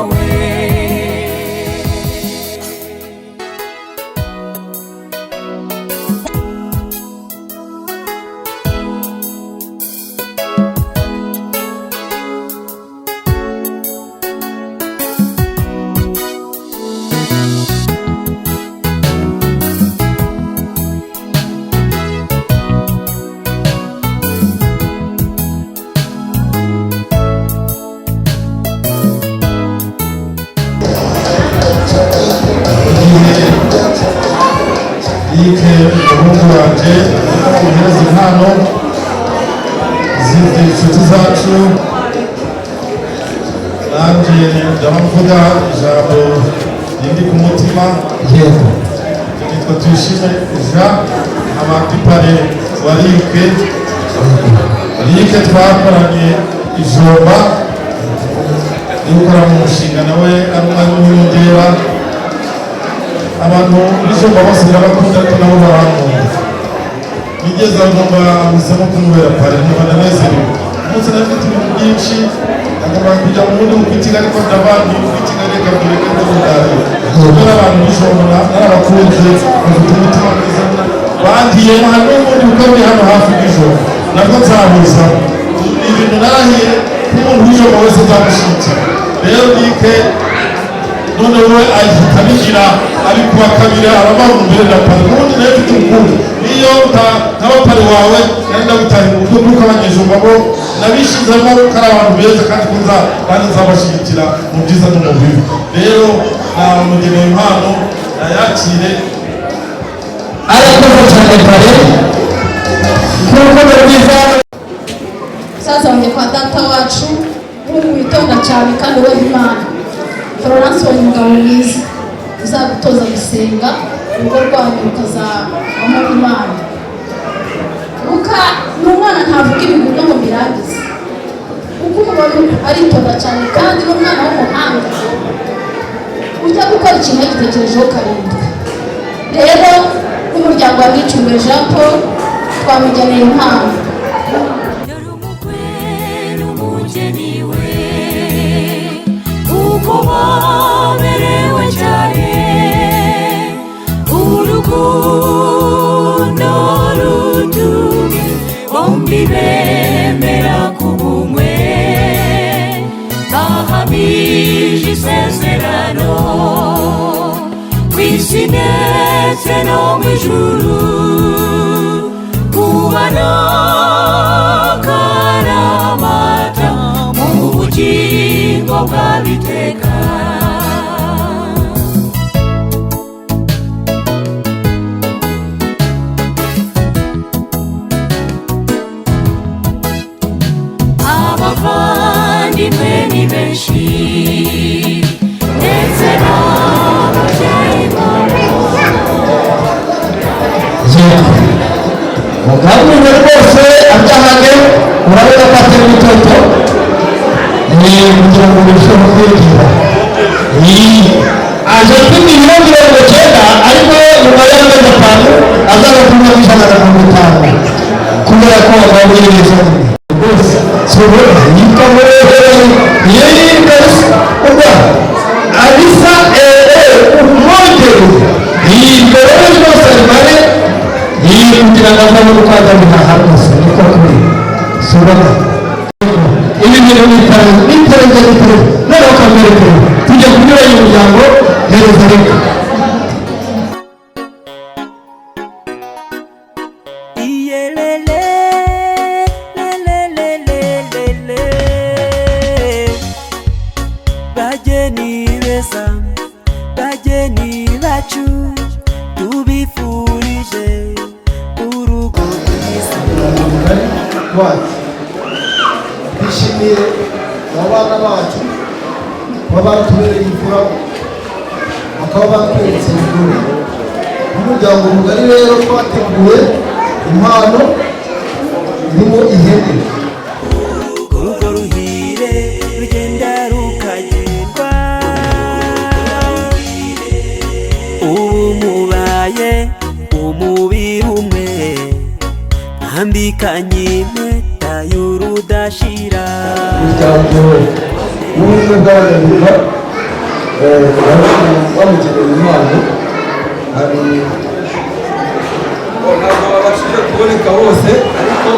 baje kugereza impano z'inshuti zacu nanjye ndabavuga ijambo rindi ku mutima yego nitwa Tuyishime Jean amakipare wa Rike twakoranye ijomba gukora mu mushinga nawe ari umwanya w'iyongera abantu b'ijomba bose ndabakunda ariko nabo barankunda nigeze aho mbahisemo kumubera pare nkaba ndanezerewe umunsi nari mfite ibintu byinshi agomba kujya mu wundi mukwitinga ariko ndabandi mukwitinga reka mureke ndamudariwe kubera abantu b'ijomba narabakunze bafite umutima mwiza bandiyemo hari n'ubundi bukomeye hano hafi bw'ijomba nabwo nzahuza ibintu narahiye n'umuntu w'ijomba wese nzamushyigikira rero Rike none we ahita abigira ari kuwa kabiri arabahumbire na pari ubundi nayo mfite urukundo niyo ntaba pari wawe nari ndagutahira urukundo nuko abanyejomba bo nabishizemo ko ari abantu beza kandi nzabashyigikira mu byiza no mu bibi rero namugeneye impano nayakire arakoze cyane pare kurukundo rwiza saza wanjye kwa data wacu witonda cyane kandi we Imana Florence wa umugabo mwiza uzagutoza gusenga urugo rwanyu rukazabamo Imana Luka ni umwana ntavuga ibintu no mu birangiza kuko umubona aritonda cyane kandi n'umwana w'umuhanga ujya gukora ikintu yagitekerejeho karindwi rero n'umuryango wa Mwicumbe Jean Paul twamugeneye impano Kubaberewe cyane urukundo ruduge bombi bemera kubumwe bahamije isezerano kw'isi ndetse no mu ijuru kubana karamata mu bugingo bw'abiteka abavandimwe ni benshi ndetse n'ababyeyi babo mugabane rwose abyahage urabona ko atari mutoto kugira ngo bishobore kwigira aje afite ibiro 90 ariko nyuma y'amezi 5 azaba kunywa 150 kubera ko bagabanye neza rwose sobora yitwa yeri mbese ubwa abisa umwongere yitwa rero rwose bari kugira ngo azabone uko azabihaha rwose niko kuri sobora ibi bintu n'iterambere noneho ukamwerekera tujya kunyura y'umuryango hereza Rike bageni beza bageni bacu tubifurije urugo rwiza twishimiye abana bacu baba baratubereye imfura bakaba batweretse ingoro n'umuryango mugari rero twateguye impano irimo ihene urugo ruhire rugenda rukagerwa ubu mubaye umubiri umwe mwambikanye impeta y'urudashira umuryango w'ubumwe bw'abanyarwanda bamugeneye impano hari ntabwo babashije kuboneka bose ariko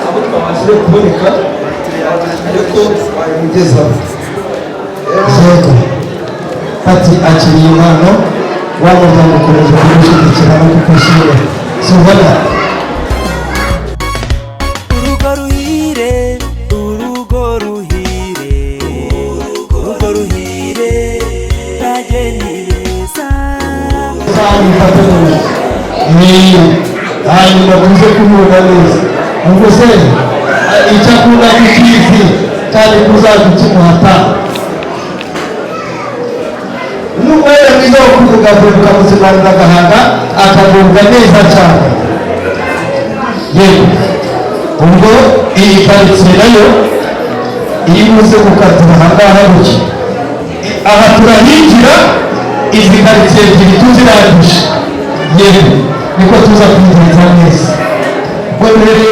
abo twabashije kuboneka ariko bayimugezaho yego ati akiriye impano wa muryango ukomeje kumushyigikira no kukwishimira sobora urugo ruhire urugo ruhire urugo ruhire bageni beza hanyuma tuze kumubona neza ubwo se icyo akunda kukizi kandi kuzadukimuhata n'umwanya mwiza wo kuvuga ngo tukamuzimanira agahanga akagubwa neza cyane yewe ubwo iyi karitsiye nayo iri buze gukatira ahangaha buke aha turahingira izi karitsiye ebyiri tuzirangije yewe niko tuza kwigenza neza ubwo rero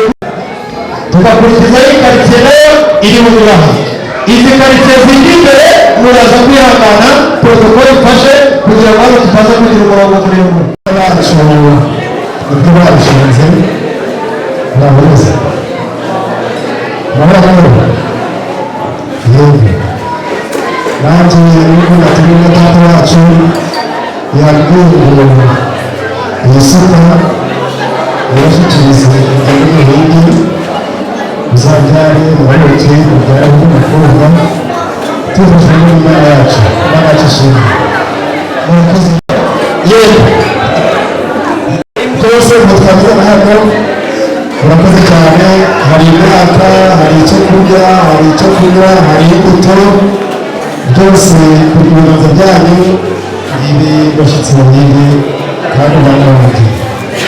tugakurikiza iyi karitsiye nayo iri bunyuraha izi karitsiye ziri imbere muraza kwihangana protokole ifashe kugira ngo tutaza kugira umurongo muremure bacu ibyo babishinze murabuze murabuze yewe nanjye nubwo natumye data wacu yabwiye ngo iyi suka yarashyikiriza ingendo y'indi uzabyare mubaruke mubyara bw'umukobwa tufashwe n'imana yacu n'abacu ishimwe murakoze yewe byose ngo twabizana hano murakoze cyane hari imyaka hari icyo kurya hari icyo kunywa hari imbuto byose ku biganza byanyu ibi bashyitsi babiri kandi banabandi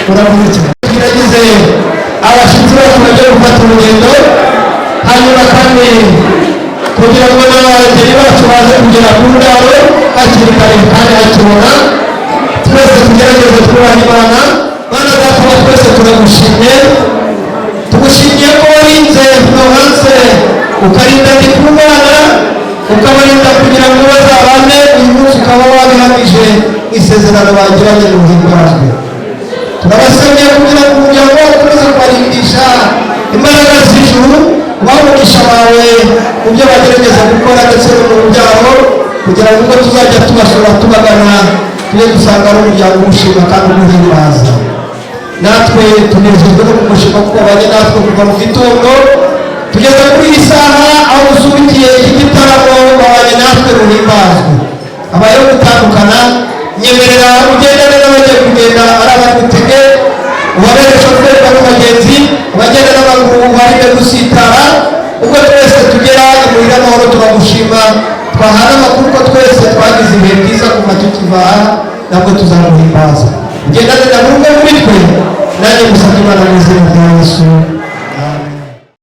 murakoze cyane turagize abashyitsi bacu bagiye gufata urugendo hanyuma kandi kugira ngo n'abageni bacu baze kugera ku ndaro hakiri kare kandi hakibona twese tugerageze twubaha imana mana data twese turagushimye tugushimiye ko warinze Florence ukarinda Ndikumana ukabarinda kugira ngo bazabane uyu munsi ukaba wabihamije isezerano bagiranye n'uhimbazwe turabasabye kugira ngo umuryango wawe ukomeze kubarindisha imbaraga z'ijuru umugisha wawe mu byo bagerageza gukora ndetse no mu rubyaro kugira ngo ubwo tuzajya tubasura tubagana tujye dusanga ari umuryango ugushima kandi uguhimbaza natwe tunezezwa no kugushima kuko wabanye natwe kuva mu gitondo tugeze kuri iyi saha aho dusubikiye iki gitaramo wabanye natwe ruhimbazwe abayeho gutandukana nyemerera ugendane n'abagiye kugenda ari abagutege ubabere shoferi n'abagenzi abagenda n'amaguru ubarinde gusitara ubwo twese tugera imuhira amahoro turagushima twahana amakuru ko twese twagize ibihe byiza kuva tukiva nabwo tuzaguhimbaza ugendane na bumwe muri twe nanjye musabye imana mu izina rya Yesu